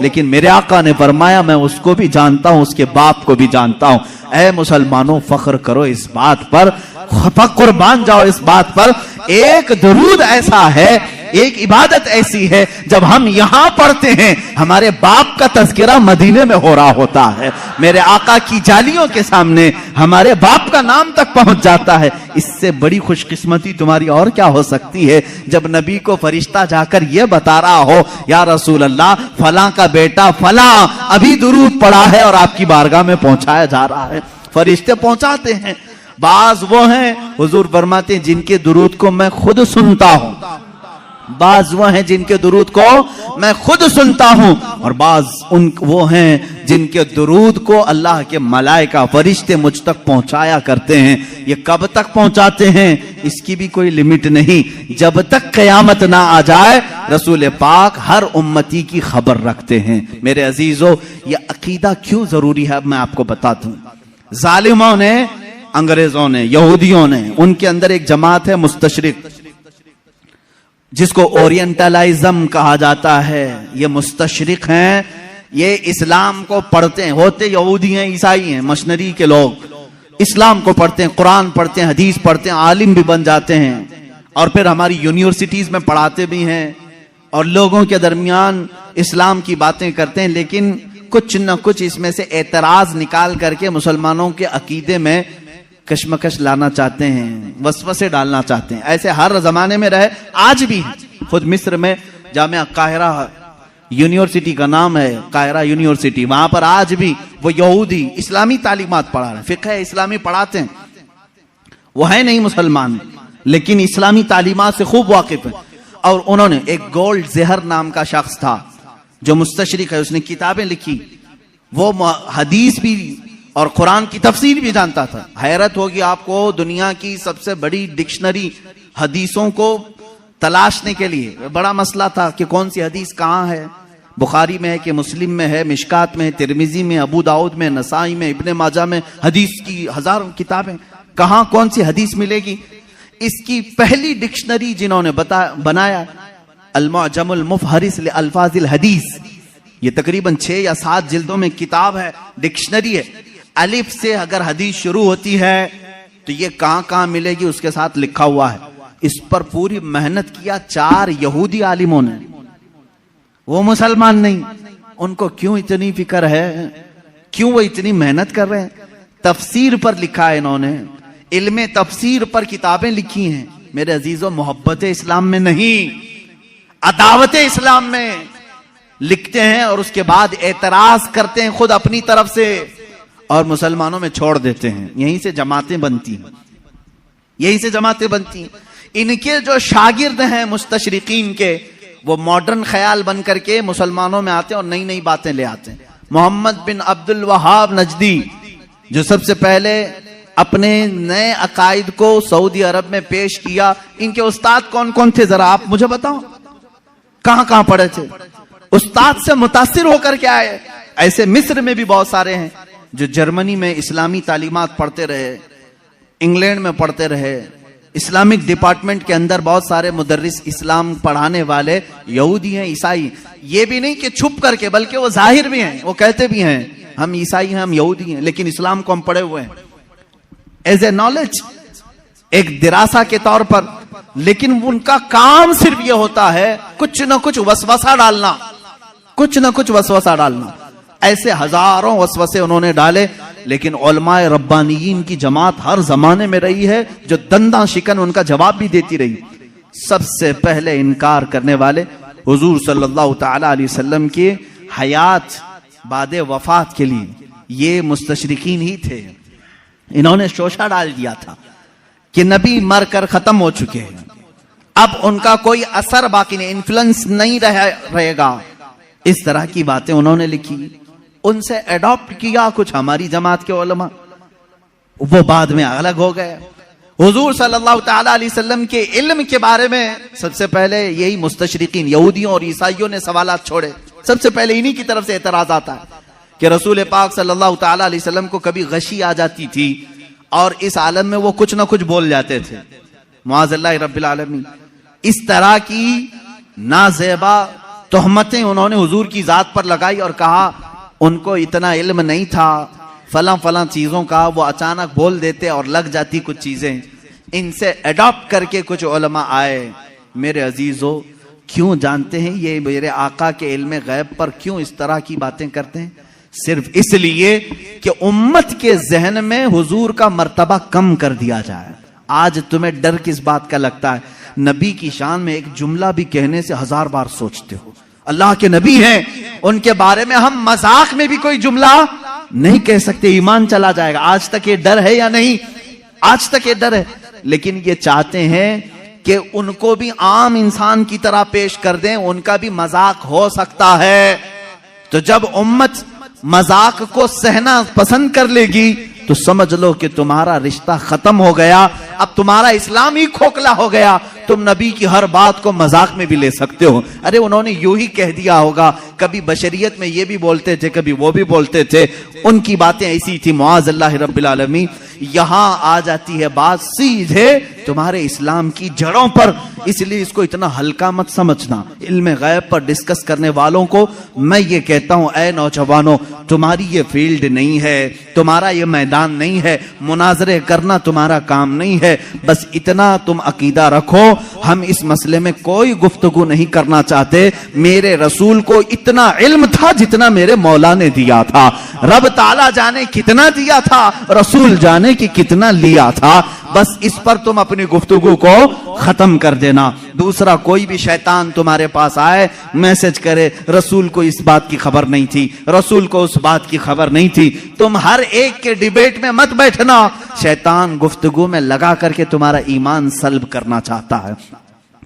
لیکن میرے آقا نے فرمایا میں اس کو بھی جانتا ہوں، اس کے باپ کو بھی جانتا ہوں۔ اے مسلمانوں فخر کرو اس بات پر، قربان جاؤ اس بات پر، ایک درود ایسا ہے، ایک عبادت ایسی ہے جب ہم یہاں پڑھتے ہیں ہمارے باپ کا تذکرہ مدینے میں ہو رہا ہوتا ہے، میرے آقا کی جالیوں کے سامنے ہمارے باپ کا نام تک پہنچ جاتا ہے۔ اس سے بڑی خوش قسمتی تمہاری اور کیا ہو سکتی ہے جب نبی کو فرشتہ جا کر یہ بتا رہا ہو یا رسول اللہ فلاں کا بیٹا فلاں ابھی درود پڑھا ہے اور آپ کی بارگاہ میں پہنچایا جا رہا ہے۔ فرشتے پہنچاتے ہیں۔ بعض وہ ہیں حضور فرماتے ہیں جن کے درود کو میں خود سنتا ہوں، بعض وہ ہیں جن کے درود کو میں خود سنتا ہوں، اور بعض وہ ہیں جن کے درود کو اللہ کے ملائکہ فرشتے مجھ تک پہنچایا کرتے ہیں۔ یہ کب تک پہنچاتے ہیں اس کی بھی کوئی لمٹ نہیں، جب تک قیامت نہ آ جائے رسول پاک ہر امتی کی خبر رکھتے ہیں۔ میرے عزیزو یہ عقیدہ کیوں ضروری ہے اب میں آپ کو بتاتا ہوں۔ ظالموں نے، انگریزوں نے، یہودیوں نے، ان کے اندر ایک جماعت ہے مستشرق، جس کو اورینٹلائزم کہا جاتا ہے۔ یہ مستشرق ہیں، یہ اسلام کو پڑھتے ہیں، ہوتے یہودی ہیں، عیسائی ہیں، مشنری کے لوگ اسلام کو پڑھتے ہیں، قرآن پڑھتے ہیں، حدیث پڑھتے ہیں، عالم بھی بن جاتے ہیں، اور پھر ہماری یونیورسٹیز میں پڑھاتے بھی ہیں اور لوگوں کے درمیان اسلام کی باتیں کرتے ہیں، لیکن کچھ نہ کچھ اس میں سے اعتراض نکال کر کے مسلمانوں کے عقیدے میں کشمکش لانا چاہتے ہیں، وسوسے ڈالنا چاہتے ہیں۔ ایسے ہر زمانے میں رہے، آج بھی خود مصر میں جامعہ قاہرہ یونیورسٹی کا نام ہے، قاہرہ یونیورسٹی، وہاں پر آج بھی وہ یہودی اسلامی تعلیمات پڑھا رہے ہیں، فقہ اسلامی پڑھاتے ہیں، وہ ہے نہیں مسلمان لیکن اسلامی تعلیمات سے خوب واقف ہیں۔ اور انہوں نے ایک گولڈ زہر نام کا شخص تھا جو مستشرق ہے، اس نے کتابیں لکھی، وہ حدیث بھی اور قرآن کی تفسیر بھی جانتا تھا۔ حیرت ہوگی آپ کو، دنیا کی سب سے بڑی ڈکشنری حدیثوں کو تلاشنے کے لیے بڑا مسئلہ تھا کہ کون سی حدیث کہاں ہے، بخاری میں ہے کہ مسلم میں ہے، مشکات میں ہے، ترمذی میں، ابو داؤد میں، نسائی میں، ابن ماجہ میں، حدیث کی ہزاروں کتابیں، کہاں کون سی حدیث ملے گی۔ اس کی پہلی ڈکشنری جنہوں نے بنایا المعجم المفہرس لالفاظ الحدیث، یہ تقریباً 6 یا 7 جلدوں میں کتاب ہے، ڈکشنری ہے۔ الف سے اگر حدیث شروع ہوتی ہے تو یہ کہاں کہاں ملے گی اس کے ساتھ لکھا ہوا ہے۔ اس پر پوری محنت کیا 4 یہودی عالموں نے، وہ مسلمان نہیں۔ ان کو کیوں اتنی فکر ہے، کیوں وہ اتنی محنت کر رہے ہیں؟ تفسیر پر لکھا ہے انہوں نے، علم تفسیر پر کتابیں لکھی ہیں۔ میرے عزیزو محبت اسلام میں نہیں، عداوت اسلام میں لکھتے ہیں اور اس کے بعد اعتراض کرتے ہیں خود اپنی طرف سے اور مسلمانوں میں چھوڑ دیتے ہیں۔ یہیں سے جماعتیں بنتی ہیں، یہیں سے جماعتیں بنتی ہیں۔ ان کے جو شاگرد ہیں مستشرقین کے، وہ ماڈرن خیال بن کر کے مسلمانوں میں آتے ہیں اور نئی نئی باتیں لے آتے ہیں۔ محمد بن عبد الوہاب نجدی جو سب سے پہلے اپنے نئے عقائد کو سعودی عرب میں پیش کیا، ان کے استاد کون کون تھے ذرا آپ مجھے بتاؤ، کہاں کہاں پڑھے تھے؟ استاد سے متاثر ہو کر کے آئے۔ ایسے مصر میں بھی بہت سارے ہیں جو جرمنی میں اسلامی تعلیمات پڑھتے رہے، انگلینڈ میں پڑھتے رہے، اسلامک ڈپارٹمنٹ کے اندر بہت سارے مدرس اسلام پڑھانے والے یہودی ہیں، عیسائی۔ یہ بھی نہیں کہ چھپ کر کے، بلکہ وہ ظاہر بھی ہیں، وہ کہتے بھی ہیں ہم عیسائی ہیں، ہم یہودی ہیں، لیکن اسلام کو ہم پڑھے ہوئے ہیں ایز اے نالج، ایک دراسہ کے طور پر۔ لیکن ان کا کام صرف یہ ہوتا ہے کچھ نہ کچھ وسوسہ ڈالنا، کچھ نہ کچھ وسوسہ ڈالنا۔ ایسے ہزاروں وسوسے انہوں نے ڈالے، لیکن علماء ربانیین کی جماعت ہر زمانے میں رہی ہے جو دنداں شکن ان کا جواب بھی دیتی رہی۔ سب سے پہلے انکار کرنے والے حضور صلی اللہ تعالی علیہ وسلم کی حیات بعد وفات کے لیے یہ مستشرقین ہی تھے۔ انہوں نے شوشہ ڈال دیا تھا کہ نبی مر کر ختم ہو چکے ہیں، اب ان کا کوئی اثر باقی نہیں، انفلوئنس نہیں رہے گا۔ اس طرح کی باتیں انہوں نے لکھی، ان سے ایڈاپٹ کیا کچھ ہماری جماعت کے علماء، وہ بعد میں الگ ہو گئے۔ حضور صلی اللہ تعالی علیہ وسلم کے علم کے بارے میں سب سے پہلے یہی مستشرقین یہودیوں اور عیسائیوں نے سوالات چھوڑے۔ سب سے پہلے انہی کی طرف سے اعتراض آتا ہے کہ رسول پاک صلی اللہ تعالی علیہ وسلم کو کبھی غشی آ جاتی تھی اور اس عالم میں وہ کچھ نہ کچھ بول جاتے تھے، معاذ اللہ رب العالمین۔ اس طرح کی نازیبا تہمتیں انہوں نے حضور کی ذات پر لگائی اور کہا ان کو اتنا علم نہیں تھا فلاں فلاں چیزوں کا، وہ اچانک بول دیتے اور لگ جاتی کچھ چیزیں. ان سے اڈاپٹ کر کے کچھ علماء آئے. میرے عزیزو، کیوں جانتے ہیں یہ میرے آقا کے علم غیب پر کیوں اس طرح کی باتیں کرتے ہیں؟ صرف اس لیے کہ امت کے ذہن میں حضور کا مرتبہ کم کر دیا جائے. آج تمہیں ڈر کس بات کا لگتا ہے؟ نبی کی شان میں ایک جملہ بھی کہنے سے 1000 بار سوچتے ہو. اللہ کے نبی ہیں، ان کے بارے میں ہم مذاق میں بھی کوئی جملہ نہیں کہہ سکتے، ایمان چلا جائے گا. آج تک یہ ڈر ہے یا نہیں؟ آج تک یہ ڈر ہے. لیکن یہ چاہتے ہیں کہ ان کو بھی عام انسان کی طرح پیش کر دیں، ان کا بھی مذاق ہو سکتا ہے. تو جب امت مذاق کو سہنا پسند کر لے گی تو سمجھ لو کہ تمہارا رشتہ ختم ہو گیا. اب تمہارا اسلام ہی کھوکھلا ہو گیا. تم نبی کی ہر بات کو مذاق میں بھی لے سکتے ہو. ارے انہوں نے یوں ہی کہہ دیا ہوگا، کبھی بشریت میں یہ بھی بولتے تھے، کبھی وہ بھی بولتے تھے، ان کی باتیں ایسی تھی، معاذ اللہ رب العالمین. یہاں آ جاتی ہے بات سیدھے تمہارے اسلام کی جڑوں پر. اس لیے اس کو اتنا ہلکا مت سمجھنا. علم غیب پر ڈسکس کرنے والوں کو میں یہ کہتا ہوں، اے نوجوانوں، تمہاری یہ فیلڈ نہیں ہے، تمہارا یہ میدان نہیں ہے، مناظرے کرنا تمہارا کام نہیں ہے. بس اتنا تم عقیدہ رکھو، ہم اس مسئلے میں کوئی گفتگو نہیں کرنا چاہتے. میرے رسول کو اتنا علم تھا جتنا میرے مولا نے دیا تھا. رب تعالیٰ جانے کتنا دیا تھا، رسول جانے کی کتنا لیا تھا. بس اس پر تم اپنی گفتگو کو ختم کر دینا. دوسرا، کوئی بھی شیطان تمہارے پاس آئے، میسج کرے، رسول کو اس بات کی خبر نہیں تھی، رسول کو اس بات کی خبر نہیں تھی، تم ہر ایک کے ڈیبیٹ میں مت بیٹھنا. شیطان گفتگو میں لگا کر کے تمہارا ایمان سلب کرنا چاہتا ہے،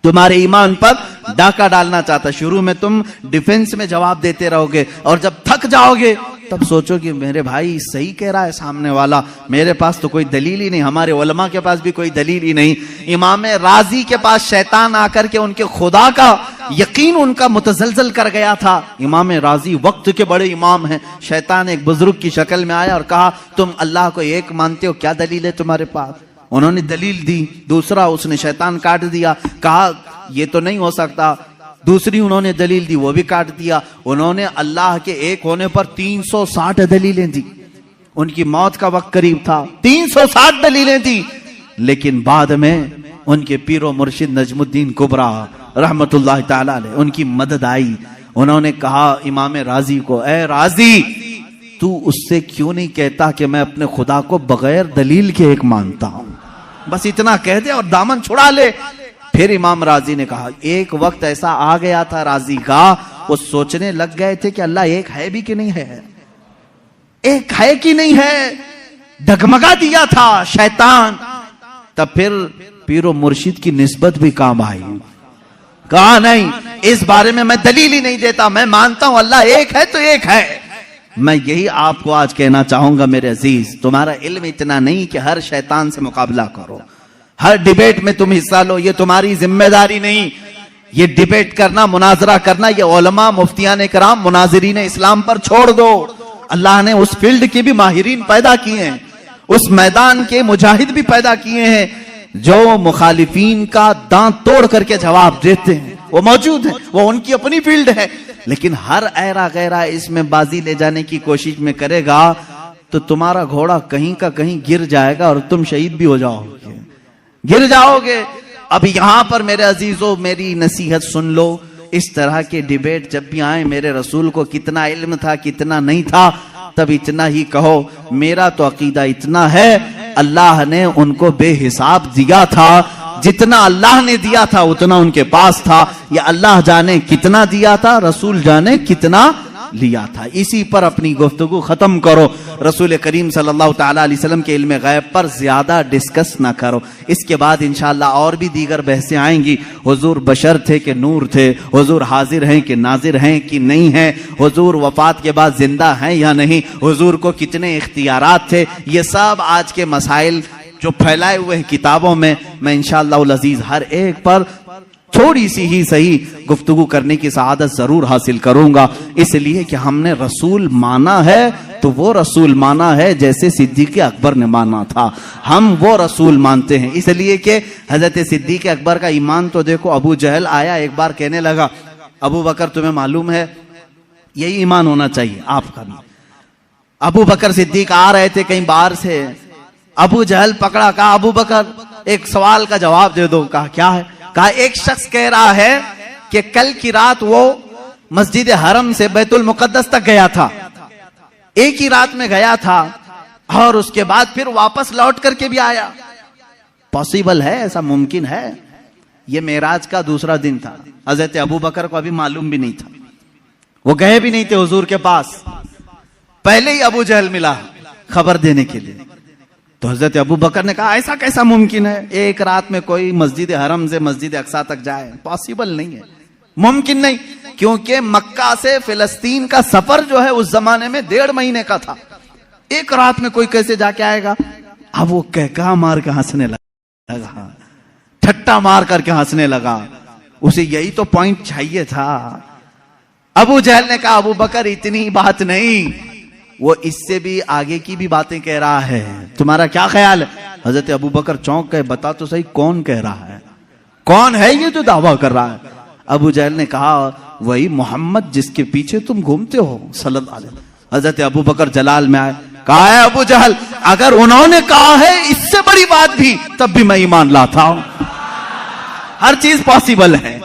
تمہارے ایمان پر ڈاکہ ڈالنا چاہتا ہے. شروع میں تم ڈیفنس میں جواب دیتے رہو گے، اور جب تھک جاؤ گے تب سوچو کہ میرے بھائی صحیح کہہ رہا ہے سامنے والا، میرے پاس تو کوئی دلیل ہی نہیں، ہمارے علماء کے پاس بھی کوئی دلیل ہی نہیں. امام رازی کے پاس شیطان آ کر کے ان کے خدا کا یقین ان کا متزلزل کر گیا تھا. امام رازی وقت کے بڑے امام ہیں. شیطان ایک بزرگ کی شکل میں آیا اور کہا تم اللہ کو ایک مانتے ہو، کیا دلیل ہے تمہارے پاس؟ انہوں نے دلیل دی. دوسرا، اس نے شیطان کاٹ دیا، کہا یہ تو نہیں ہو سکتا. دوسری انہوں نے دلیل دی، وہ بھی کاٹ دیا. انہوں نے اللہ کے ایک ہونے پر 360 دلیلیں دی. ان کی موت کا وقت قریب تھا، 360 دلیلیں دی. لیکن بعد میں ان کے پیر و مرشد نجم الدین کبریٰ رحمت اللہ تعالی علیہ، ان کی مدد آئی. انہوں نے کہا امام رازی کو، اے رازی، تو اس سے کیوں نہیں کہتا کہ میں اپنے خدا کو بغیر دلیل کے ایک مانتا ہوں؟ بس اتنا کہہ دے اور دامن چھڑا لے. پھر امام رازی نے کہا، ایک وقت ایسا آ گیا تھا رازی کا، وہ سوچنے لگ گئے تھے کہ اللہ ایک ہے بھی کہ نہیں ہے، ایک ہے کہ نہیں ہے. ڈگمگا دیا تھا شیطان. تب پھر پیر و مرشد کی نسبت بھی کام آئی. کہا نہیں، اس بارے میں دلیل ہی نہیں دیتا، میں مانتا ہوں اللہ ایک ہے تو ایک ہے. میں یہی آپ کو آج کہنا چاہوں گا میرے عزیز، تمہارا علم اتنا نہیں کہ ہر شیطان سے مقابلہ کرو، ہر ڈیبیٹ میں تم حصہ لو، یہ تمہاری ذمہ داری نہیں. یہ ڈیبیٹ کرنا، مناظرہ کرنا، یہ علماء، مفتیان کرام، مناظرین اسلام پر چھوڑ دو. اللہ نے اس فیلڈ کے بھی ماہرین پیدا کیے ہیں، اس میدان کے مجاہد بھی پیدا کیے ہیں جو مخالفین کا دانت توڑ کر کے جواب دیتے ہیں. وہ موجود ہیں، وہ ان کی اپنی فیلڈ ہے. لیکن ہر ایرا غیرہ اس میں بازی لے جانے کی کوشش میں کرے گا تو تمہارا گھوڑا کہیں کا کہیں گر جائے گا اور تم شہید بھی ہو جاؤ گے، گر جاؤ گے. اب یہاں پر میرے عزیزو میری نصیحت سن لو. اس طرح کے ڈیبیٹ جب بھی آئیں، میرے رسول کو کتنا علم تھا کتنا نہیں تھا، تب اتنا ہی کہو. میرا تو عقیدہ اتنا ہے، اللہ نے ان کو بے حساب دیا تھا، جتنا اللہ نے دیا تھا اتنا ان کے پاس تھا. یا اللہ جانے کتنا دیا تھا، رسول جانے کتنا لیا تھا. اسی پر اپنی گفتگو ختم کرو. رسول کریم صلی اللہ تعالی علیہ وسلم کے علم غیب پر زیادہ ڈسکس نہ کرو. اس کے بعد انشاءاللہ اور بھی دیگر بحثیں آئیں گی. حضور بشر تھے کہ نور تھے، حضور حاضر ہیں کہ ناظر ہیں کہ نہیں ہیں، حضور وفات کے بعد زندہ ہیں یا نہیں، حضور کو کتنے اختیارات تھے. یہ سب آج کے مسائل جو پھیلائے ہوئے ہیں کتابوں میں انشاءاللہ العزیز ہر ایک پر تھوڑی سی ہی صحیح گفتگو کرنے کی سعادت ضرور حاصل کروں گا. اس لیے کہ ہم نے رسول مانا ہے تو وہ رسول مانا ہے جیسے صدیق اکبر نے مانا تھا. ہم وہ رسول مانتے ہیں اس لیے کہ حضرت صدیق اکبر کا ایمان تو دیکھو. ابو جہل آیا ایک بار کہنے لگا ابو بکر تمہیں معلوم ہے، یہی ایمان ہونا چاہیے آپ کا بھی. ابو بکر صدیق آ رہے تھے کہیں باہر سے، ابو جہل پکڑا، کہا ابو بکر ایک سوال کا جواب دے دو. کہا کیا ہے؟ کہا ایک شخص کہہ رہا ہے کہ کل کی رات وہ مسجد حرم سے بیت المقدس تک گیا تھا، ایک ہی رات میں گیا تھا، اور اس کے بعد پھر واپس لوٹ کر کے بھی آیا. پاسبل ہے؟ ایسا ممکن ہے؟ یہ معراج کا دوسرا دن تھا. حضرت ابو بکر کو ابھی معلوم بھی نہیں تھا، وہ گئے بھی نہیں تھے حضور کے پاس. پہلے ہی ابو جہل ملا خبر دینے کے لیے. تو حضرت ابو بکر نے کہا ایسا کیسا ممکن ہے، ایک رات میں کوئی مسجد حرم سے مسجد اقصی تک جائے؟ پاسبل نہیں ہے، ممکن نہیں. کیونکہ مکہ سے فلسطین کا سفر جو ہے اس زمانے میں 1.5 مہینے کا تھا. ایک رات میں کوئی کیسے جا کے آئے گا؟ اب وہ کہا مار کے ہنسنے لگا، ٹھٹا مار کر کے ہنسنے لگا. اسے یہی تو پوائنٹ چاہیے تھا. ابو جہل نے کہا ابو بکر اتنی بات نہیں، وہ اس سے بھی آگے کی بھی باتیں کہہ رہا ہے، تمہارا کیا خیال ہے؟ حضرت ابو بکر چونک گئے، بتا تو صحیح کون کہہ رہا ہے، کون ہے یہ جو دعویٰ کر رہا ہے؟ ابو جہل نے کہا وہی محمد جس کے پیچھے تم گھومتے ہو صلی اللہ علیہ وسلم. حضرت ابو بکر جلال میں آئے، کہا ہے ابو جہل اگر انہوں نے کہا ہے اس سے بڑی بات بھی تب بھی میں ایمان لاتا ہوں. ہر چیز پاسبل ہے،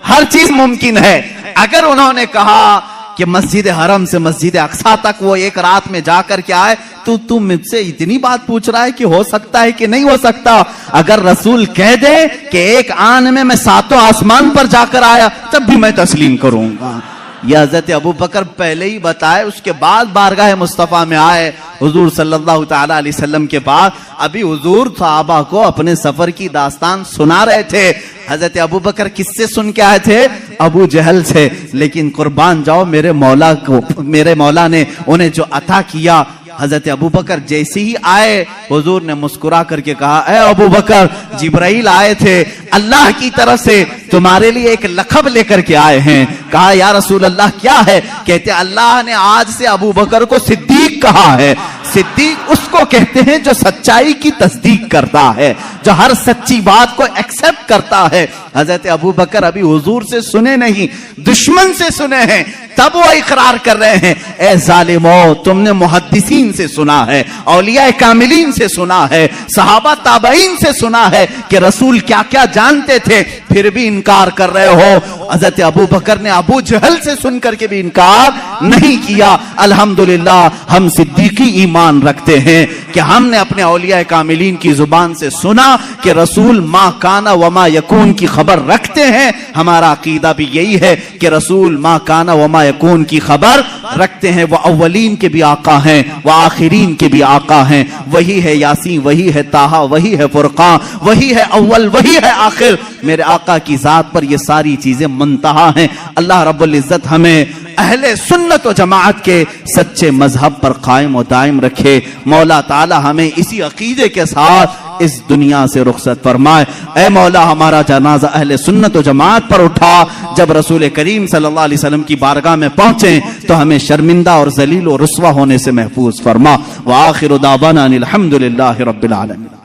ہر چیز ممکن ہے. اگر انہوں نے کہا کہ مسجد حرم سے مسجد اقصی تک وہ ایک رات میں جا کر کے آئے تو تم مجھ سے اتنی بات پوچھ رہا ہے کہ ہو سکتا ہے کہ نہیں ہو سکتا؟ اگر رسول کہہ دے کہ ایک آن میں 7 آسمان پر جا کر آیا تب بھی میں تسلیم کروں گا. یہ حضرت ابو بکر پہلے ہی بتائے. اس کے بعد بارگاہ مصطفیٰ میں آئے حضور صلی اللہ تعالی علیہ وسلم کے بعد. ابھی حضور صحابہ کو اپنے سفر کی داستان سنا رہے تھے. حضرت ابو بکر کس سے سن کے آئے تھے؟ ابو جہل سے. لیکن قربان جاؤ میرے مولا کو، میرے مولا نے انہیں جو عطا کیا. حضرت ابو بکر جیسے ہی آئے حضور نے مسکرا کر کے کہا اے ابو بکر جبرائیل آئے تھے اللہ کی طرف سے، تمہارے لیے ایک لقب لے کر کے آئے ہیں. کہا یا رسول اللہ کیا ہے؟ کہتے اللہ نے آج سے ابو بکر کو صدیق کہا ہے. صدیق اس کو کہتے ہیں جو سچائی کی تصدیق کرتا ہے، جو ہر سچی بات کو ایکسپٹ کرتا ہے. حضرت ابو بکر ابھی حضور سے سنے نہیں، دشمن سے سنے ہیں، تب وہ اقرار کر رہے ہیں اے ظالمو تم نے محدثین سے سنا ہے، اولیاء کاملین سے سنا ہے، صحابہ تابعین سے سنا ہے کہ رسول کیا کیا جانتے تھے، پھر بھی انکار کر رہے ہو. حضرت ابو بکر نے ابو جہل سے سن کر کے بھی انکار نہیں کیا. الحمدللہ ہم صدیقی ایمان رکھتے ہیں کہ ہم نے اپنے اولیاء کاملین کی زبان سے سنا کہ رسول ما کانا وما یکون کی خبر رکھتے ہیں. ہمارا عقیدہ بھی یہی ہے کہ رسول ما کانا وما یکون کی خبر رکھتے ہیں. وہ اولین کے بھی آقا ہیں، وہ آخرین کے بھی آقا ہیں. وہی ہے یاسین، وہی ہے طٰہٰ، وہی ہے فرقان، وہی ہے اول، وہی ہے آخر. میرے آقا کی ذات پر یہ ساری چیزیں منتہا ہیں. اللہ رب العزت ہمیں اہل سنت و جماعت کے سچے مذہب پر قائم و دائم رکھے. مولا تعالی ہمیں اسی عقیدے کے ساتھ اس دنیا سے رخصت فرمائے. اے مولا ہمارا جنازہ اہل سنت و جماعت پر اٹھا. جب رسول کریم صلی اللہ علیہ وسلم کی بارگاہ میں پہنچیں تو ہمیں شرمندہ اور ذلیل و رسوا ہونے سے محفوظ فرما. وآخر دعوانا الحمدللہ رب العالمین.